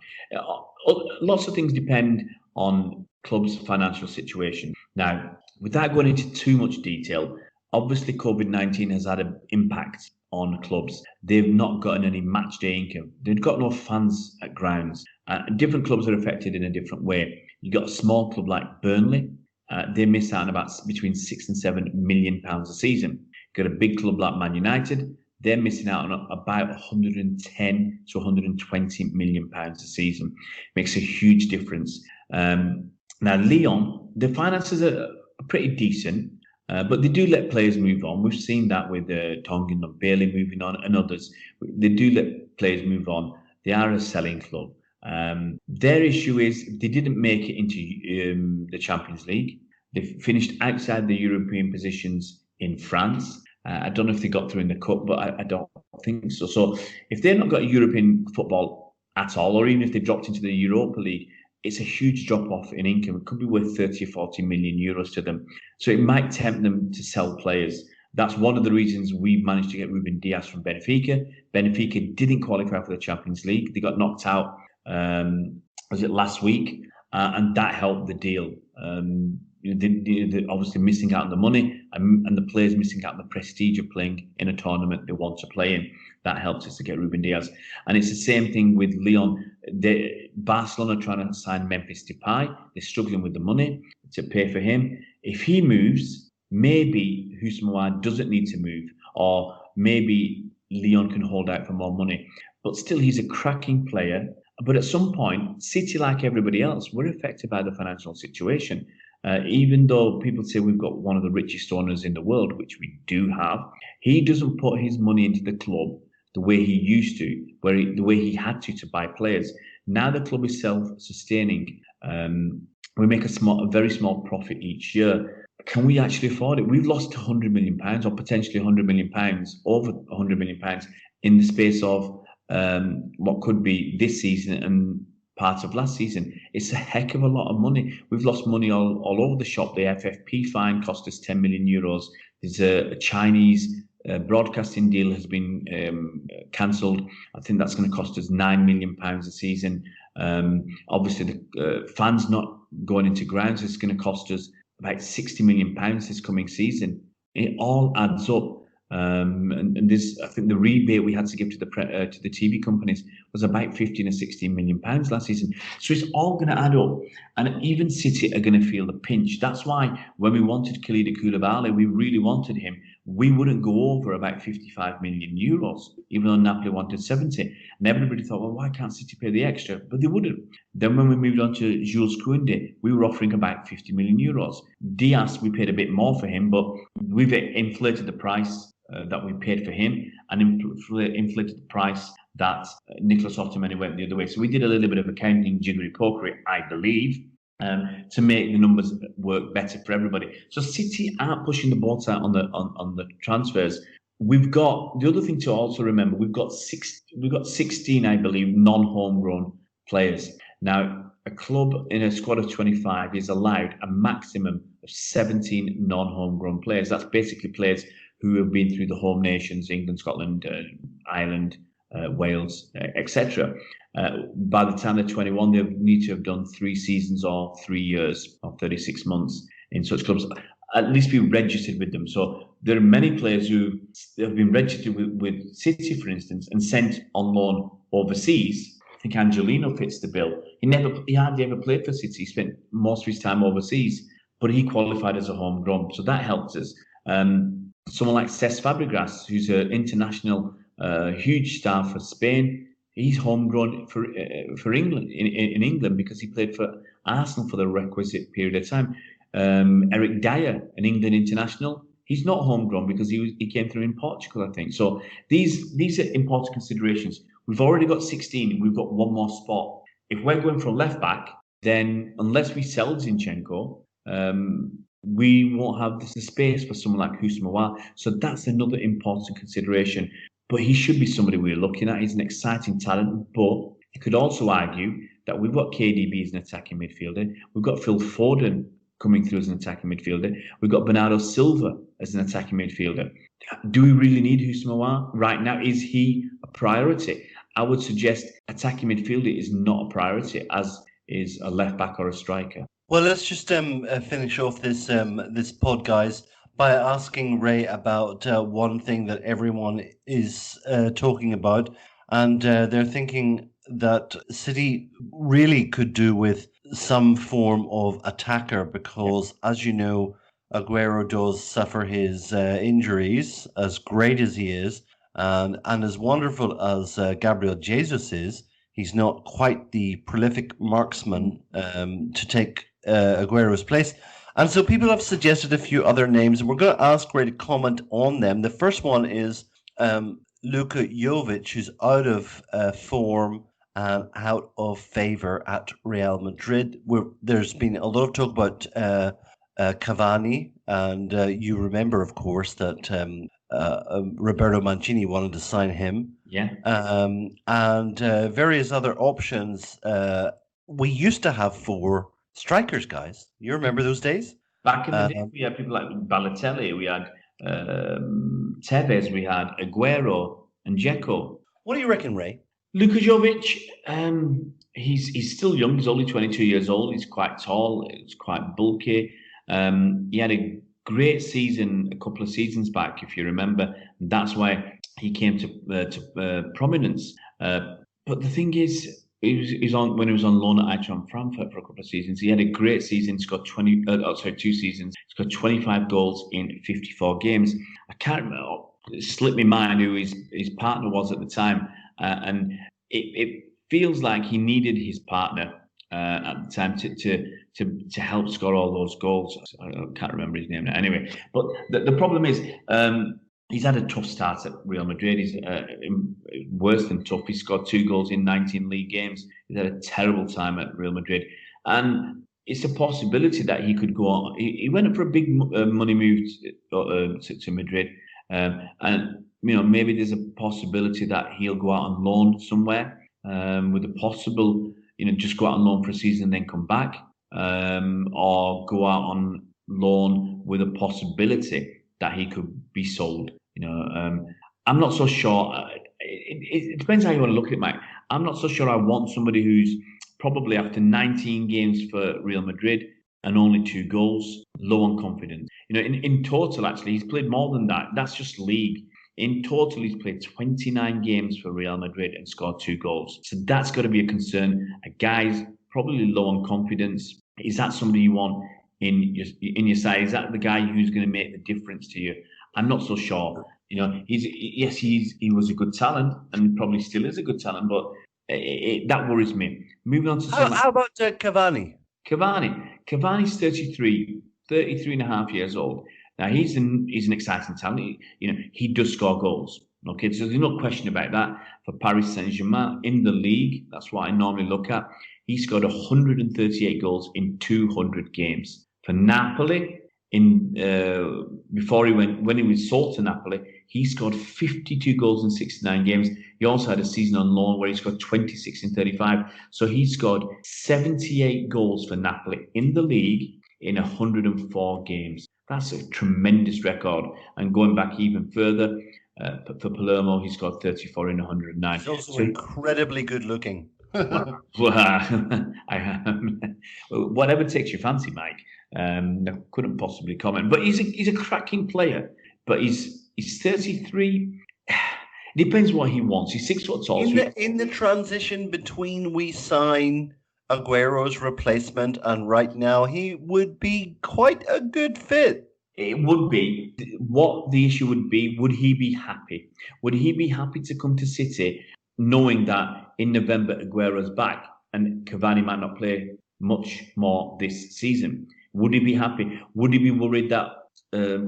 Lots of things depend on clubs' financial situation. Now, without going into too much detail, obviously COVID-19 has had an impact on clubs. They've not gotten any match day income. They've got no fans at grounds. Different clubs are affected in a different way. You've got a small club like Burnley. They miss out on about between £6 and £7 million a season. You've got a big club like Man United. They're missing out on about 110 to 120 million pounds a season. Makes a huge difference. Now, Lyon, the finances are pretty decent, but they do let players move on. We've seen that with Tongan and Bailey moving on and others. They do let players move on. They are a selling club. Their issue is they didn't make it into the Champions League. They finished outside the European positions in France. I don't know if they got through in the Cup, but I don't think so. So if they've not got European football at all, or even if they dropped into the Europa League, it's a huge drop-off in income. It could be worth 30 or 40 million euros to them. So it might tempt them to sell players. That's one of the reasons we managed to get Ruben Dias from Benfica. Benfica didn't qualify for the Champions League. They got knocked out, was it last week? And that helped the deal. They're obviously missing out on the money, and the players missing out on the prestige of playing in a tournament they want to play in. That helps us to get Ruben Dias. And it's the same thing with Lyon. Barcelona are trying to sign Memphis Depay. They're struggling with the money to pay for him. If he moves, maybe Houssem Aouar doesn't need to move, or maybe Lyon can hold out for more money. But still, he's a cracking player. But at some point, City, like everybody else, we're affected by the financial situation. Even though people say we've got one of the richest owners in the world, which we do have, he doesn't put his money into the club the way he used to, the way he had to buy players. Now the club is self-sustaining. We make a very small profit each year. Can we actually afford it? We've lost £100 million, or potentially £100 million, over £100 million in the space of what could be this season and part of last season. It's a heck of a lot of money. We've lost money all over the shop. The FFP fine cost us 10 million euros. There's a Chinese broadcasting deal has been cancelled. I think that's going to cost us £9 million a season. Obviously, the fans not going into grounds is going to cost us about £60 million this coming season. It all adds up. And this, I think the rebate we had to give to the TV companies was about 15 or 16 million pounds last season. So it's all going to add up, and even City are going to feel the pinch. That's why when we wanted Kalidou Koulibaly, we really wanted him. We wouldn't go over about 55 million euros, even though Napoli wanted 70. And everybody thought, well, why can't City pay the extra? But they wouldn't. Then when we moved on to Jules Koundé, we were offering about 50 million euros. Diaz, we paid a bit more for him, but we've inflated the price that we paid for him and inflated the price that Nicolás Otamendi went the other way. So we did a little bit of accounting jiggery-pokery, I believe, to make the numbers work better for everybody. So City aren't pushing the boat out on the transfers. We've got the other thing to also remember. We've got 16, I believe, non-homegrown players. Now, a club in a squad of 25 is allowed a maximum of 17 non-homegrown players. That's basically players who have been through the home nations, England, Scotland, Ireland, Wales, etc. By the time they're 21, they need to have done 3 seasons or 3 years or 36 months in such clubs, at least be registered with them. So there are many players who have been registered with City, for instance, and sent on loan overseas. I think Angelino fits the bill. He hardly ever played for City. He spent most of his time overseas, but he qualified as a homegrown. So that helps us. Someone like Cesc Fabregas, who's an international, huge star for Spain, he's homegrown for England in England because he played for Arsenal for the requisite period of time. Eric Dyer, an England international, he's not homegrown because he came through in Portugal, I think. So these are important considerations. We've already got 16. We've got one more spot. If we're going for a left back, then unless we sell Zinchenko, we won't have the space for someone like Houssem. So that's another important consideration. But he should be somebody we're looking at. He's an exciting talent. But you could also argue that we've got KDB as an attacking midfielder. We've got Phil Foden coming through as an attacking midfielder. We've got Bernardo Silva as an attacking midfielder. Do we really need Houssem right now? Is he a priority? I would suggest attacking midfielder is not a priority, as is a left back or a striker. Well, let's just finish off this pod, guys, by asking Ray about one thing that everyone is talking about, and they're thinking that City really could do with some form of attacker because, as you know, Aguero does suffer his injuries, as great as he is, and as wonderful as Gabriel Jesus is. He's not quite the prolific marksman to take Aguero's place. And so people have suggested a few other names, and we're going to ask Ray to comment on them. The first one is Luka Jovic, who's out of form and out of favour at Real Madrid. There's been a lot of talk about Cavani, and you remember, of course, that Roberto Mancini wanted to sign him. Yeah. And various other options. We used to have 4 strikers, guys. You remember those days? Back in the day, we had people like Balotelli, we had Tevez, we had Aguero and Dzeko. What do you reckon, Ray? Luka Jovic, he's still young. He's only 22 years old. He's quite tall. He's quite bulky. He had a great season a couple of seasons back, if you remember. That's why he came to prominence. But the thing is, when he was on loan at Eintracht Frankfurt for a couple of seasons. He had a great season. He scored 2 seasons. He scored 25 goals in 54 games. I can't remember. It slipped my mind who his partner was at the time, and it feels like he needed his partner at the time to help score all those goals. I can't remember his name now. Anyway, but the problem is. He's had a tough start at Real Madrid. He's worse than tough. He scored 2 goals in 19 league games. He's had a terrible time at Real Madrid. And it's a possibility that he could go on. He went up for a big money move to Madrid. And maybe there's a possibility that he'll go out on loan somewhere, with a possible, just go out on loan for a season and then come back, or go out on loan with a possibility that he could be sold. I'm not so sure. It depends how you want to look at it, Mike. I'm not so sure I want somebody who's probably after 19 games for Real Madrid and only 2 goals, low on confidence. In total, actually, he's played more than that. That's just league. In total, he's played 29 games for Real Madrid and scored 2 goals. So that's got to be a concern. A guy's probably low on confidence. Is that somebody you want in your side? Is that the guy who's going to make the difference to you? I'm not so sure. He was a good talent and probably still is a good talent, but that worries me. Moving on to how about Cavani? Cavani's 33 and a half years old. Now he's an exciting talent. He does score goals. Okay, so there's no question about that. For Paris Saint-Germain in the league, that's what I normally look at. He scored 138 goals in 200 games. For Napoli, when he was sold to Napoli, he scored 52 goals in 69 games. He also had a season on loan where he scored 26 in 35. So he scored 78 goals for Napoli in the league in 104 games. That's a tremendous record. And going back even further, for Palermo, he scored 34 in 109. He's also incredibly good looking. Whatever takes your fancy, Mike. I couldn't possibly comment. But he's a cracking player. But he's 33. It depends what he wants. He's 6 foot tall. In the transition between we sign Aguero's replacement and right now, he would be quite a good fit. It would be. What the issue would he be happy? Would he be happy to come to City knowing that in November Aguero's back and Cavani might not play much more this season? Would he be happy? Would he be worried that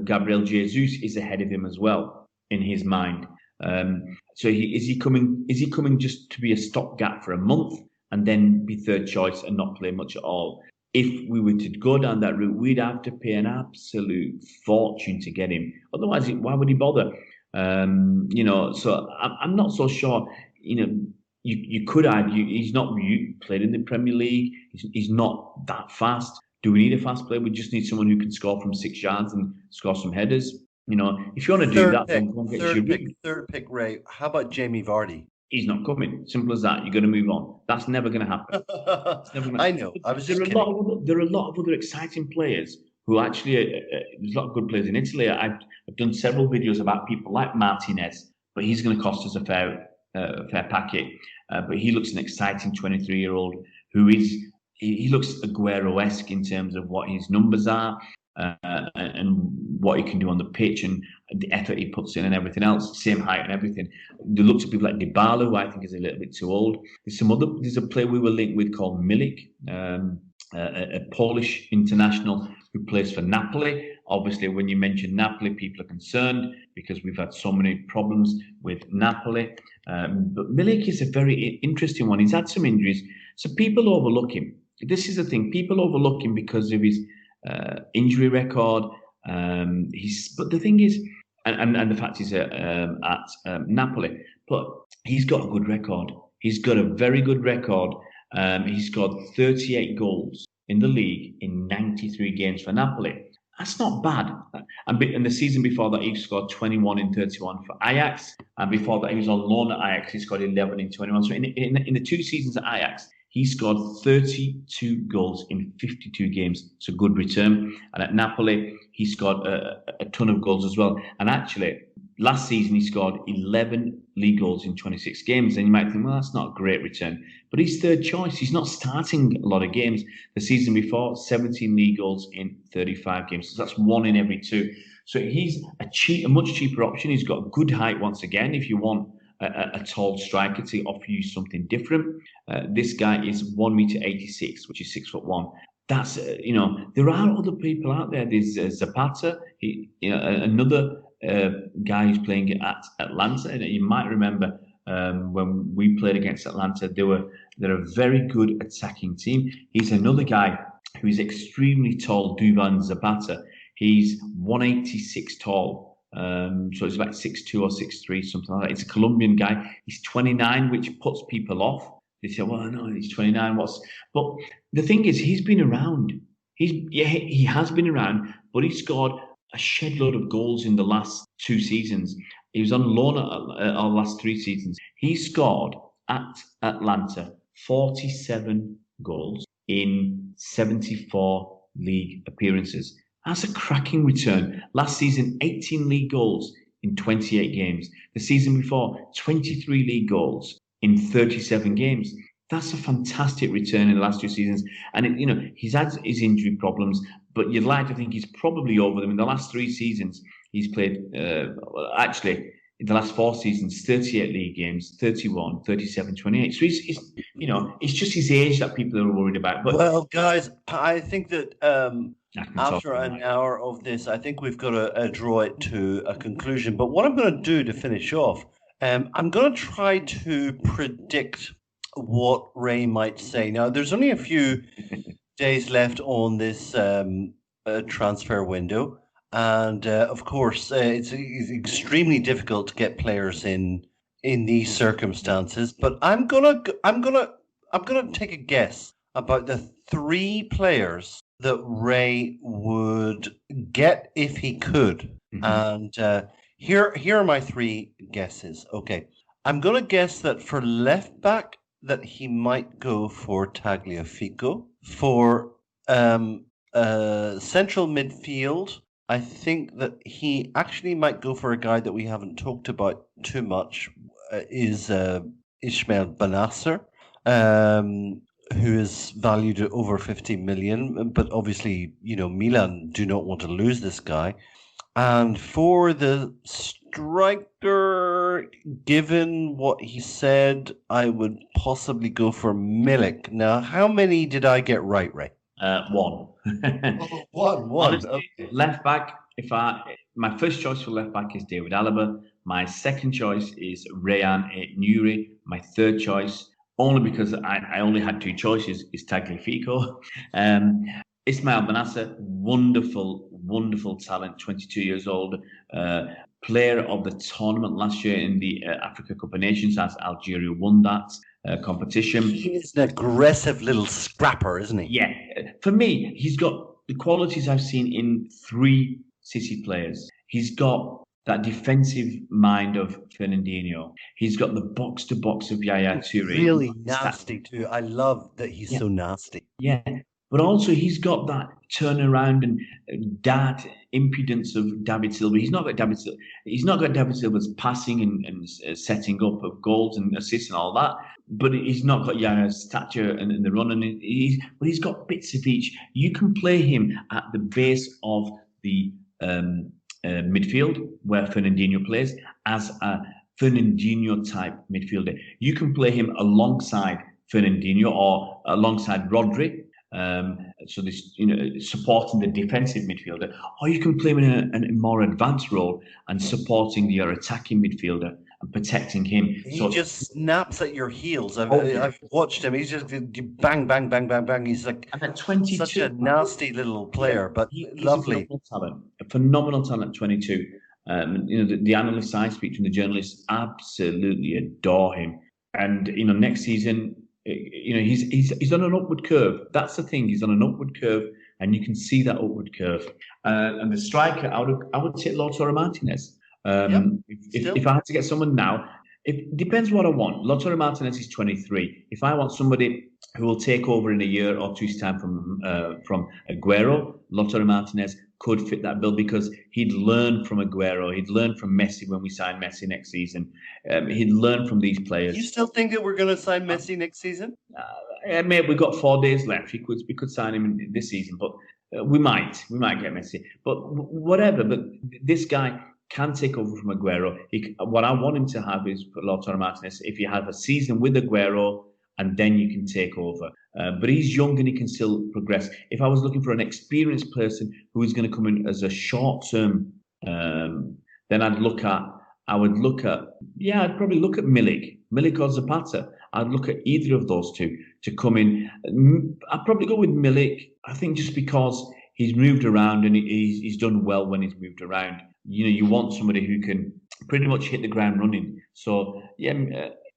Gabriel Jesus is ahead of him as well in his mind? So is he coming just to be a stopgap for a month and then be third choice and not play much at all? If we were to go down that route, we'd have to pay an absolute fortune to get him. Otherwise, why would he bother? So I'm not so sure. You could argue he's not played in the Premier League. He's not that fast. Do we need a fast player? We just need someone who can score from 6 yards and score some headers. If you want to do that, then go and get third pick, Ray. How about Jamie Vardy? He's not coming. Simple as that. You're going to move on. That's never going to happen. I know. There are a lot of other exciting players who actually, there's a lot of good players in Italy. I've done several videos about people like Martinez, but he's going to cost us a fair packet. But he looks an exciting 23-year-old who he looks Aguero-esque in terms of what his numbers are and what he can do on the pitch and the effort he puts in and everything else, same height and everything. There looks at people like Dybala, who I think is a little bit too old. There's a player we were linked with called Milik, a Polish international who plays for Napoli. Obviously, when you mention Napoli, people are concerned because we've had so many problems with Napoli. But Milik is a very interesting one. He's had some injuries, so people overlook him. This is the thing. People overlook him because of his injury record. But the thing is, and the fact he's at Napoli, but he's got a good record. He's got a very good record. He's scored 38 goals in the league in 93 games for Napoli. That's not bad. And the season before that, he scored 21 in 31 for Ajax. And before that, he was on loan at Ajax. He scored 11 in 21. So in the 2 seasons at Ajax, he scored 32 goals in 52 games. It's a good return. And at Napoli, he scored a ton of goals as well. And actually, last season, he scored 11 league goals in 26 games. And you might think, well, that's not a great return. But he's third choice. He's not starting a lot of games. The season before, 17 league goals in 35 games. So that's 1 in every 2. So he's a much cheaper option. He's got good height once again. If you want a tall striker to offer you something different, this guy is 1.86 meters, which is 6'1". That's there are other people out there. There's Zapata, another guy who's playing at Atlanta. And you might remember when we played against Atlanta, they're a very good attacking team. He's another guy who is extremely tall, Duvan Zapata. He's 1.86 tall. So it's about 6'2" or 6'3", something like that. It's a Colombian guy. He's 29, which puts people off. They say, well, no, he's 29. But the thing is, he's been around. He has been around, but he scored a shed load of goals in the last 2 seasons. He was on loan at our last 3 seasons. He scored at Atlanta 47 goals in 74 league appearances. That's a cracking return. Last season, 18 league goals in 28 games. The season before, 23 league goals in 37 games. That's a fantastic return in the last 2 seasons. And, he's had his injury problems, but you'd like to think he's probably over them. In the last 3 seasons, he's played, actually, in the last 4 seasons, 38 league games, 31, 37, 28. So it's just his age that people are worried about. But, well, guys, I think that after an hour of this, I think we've got to draw it to a conclusion. But what I'm going to do to finish off, I'm going to try to predict what Ray might say. Now, there's only a few days left on this transfer window. And of course, it's extremely difficult to get players in these circumstances. But I'm gonna take a guess about the 3 players that Ray would get if he could. Mm-hmm. And here are my 3 guesses. Okay, I'm gonna guess that for left back that he might go for Tagliafico. For central midfield, I think that he actually might go for a guy that we haven't talked about too much, is Ismail Manasseh, who is valued at over 50 million. But obviously, Milan do not want to lose this guy. And for the striker, given what he said, I would possibly go for Milik. Now, how many did I get right, Ray? 1. One. Honestly, left back. My first choice for left back is David Alaba. My second choice is Rayan Aït-Nouri. My third choice, only because I only had 2 choices, is Tagliafico. Ismail Manasseh, wonderful talent, 22 years old, player of the tournament last year in the Africa Cup of Nations, as Algeria won that competition. He is an aggressive little scrapper, isn't he? Yeah. For me, he's got the qualities I've seen in 3 City players. He's got that defensive mind of Fernandinho. He's got the box-to-box of Yaya Toure. Really nasty too. I love that he's so nasty. Yeah. But also he's got that turnaround and dart impudence of David Silva. He's not got David Silva's passing and setting up of goals and assists and all that. But he's not got Yaya's stature and the run. But he's got bits of each. You can play him at the base of the midfield where Fernandinho plays as a Fernandinho type midfielder. You can play him alongside Fernandinho or alongside Rodri. So this, supporting the defensive midfielder, or you can play him in a more advanced role and supporting your attacking midfielder and protecting him. He just snaps at your heels. I've watched him. He's just bang, bang, bang, bang, bang. He's like such a nasty little player, but lovely. A phenomenal talent. 22. The analysts I speak to, and the journalists, absolutely adore him. And next season, he's on an upward curve. That's the thing. He's on an upward curve, and you can see that upward curve. And the striker, I would take Lautaro Martinez. If I had to get someone now, it depends what I want. Lautaro Martinez is 23. If I want somebody who will take over in a year or 2's time from Aguero, Lautaro Martinez could fit that bill because he'd learn from Aguero. He'd learn from Messi when we sign Messi next season. He'd learn from these players. You still think that we're going to sign Messi next season? Mate, we've got 4 days left. We could sign him this season, but we might get Messi. But whatever. But this guy can take over from Aguero. What I want him to have is Lautaro Martinez. If you have a season with Aguero, and then you can take over. But he's young and he can still progress. If I was looking for an experienced person who is going to come in as a short-term, then I'd probably look at Milik or Zapata. I'd look at either of those two to come in. I'd probably go with Milik, I think just because he's moved around and he's done well when he's moved around. you want somebody who can pretty much hit the ground running. So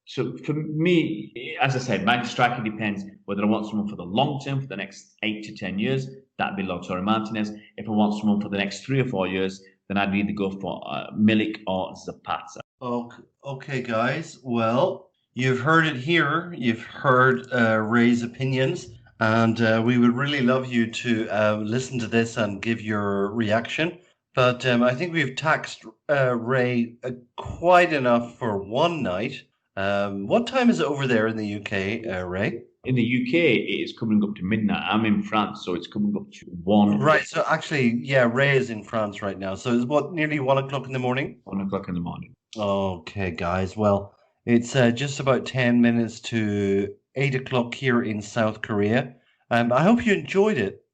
so for me, as I said, my striker depends whether I want someone for the long term, for the next 8 to 10 years. That'd be Lautaro Martinez. If I want someone for the next 3 or 4 years, then I'd either go for Milik or Zapata. Okay, guys. Well, you've heard it here. You've heard Ray's opinions, and we would really love you to listen to this and give your reaction. But I think we've taxed Ray quite enough for one night. What time is it over there in the UK, Ray? In the UK, it is coming up to midnight. I'm in France, so it's coming up to 1. Right. So actually, yeah, Ray is in France right now. So it's nearly 1 o'clock in the morning? 1 o'clock in the morning. Okay, guys. Well, it's just about 10 minutes to 8 o'clock here in South Korea. I hope you enjoyed it.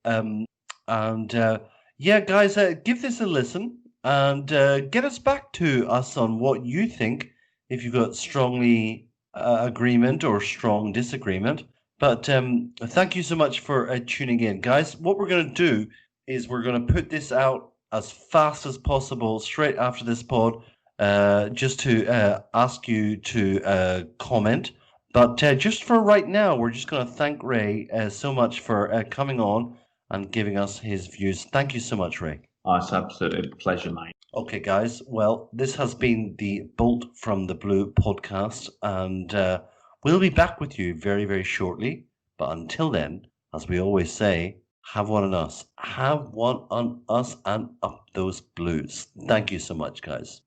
Yeah, guys, give this a listen and get us back to us on what you think, if you've got strongly agreement or strong disagreement. But thank you so much for tuning in, guys. What we're going to do is we're going to put this out as fast as possible straight after this pod, just to ask you to comment. But just for right now, we're just going to thank Ray so much for coming on and giving us his views. Thank you so much, Ray. Oh, it's absolutely a pleasure, mate. Okay, guys. Well, this has been the Bolt from the Blue podcast, and we'll be back with you very, very shortly. But until then, as we always say, have one on us. Have one on us and up those blues. Thank you so much, guys.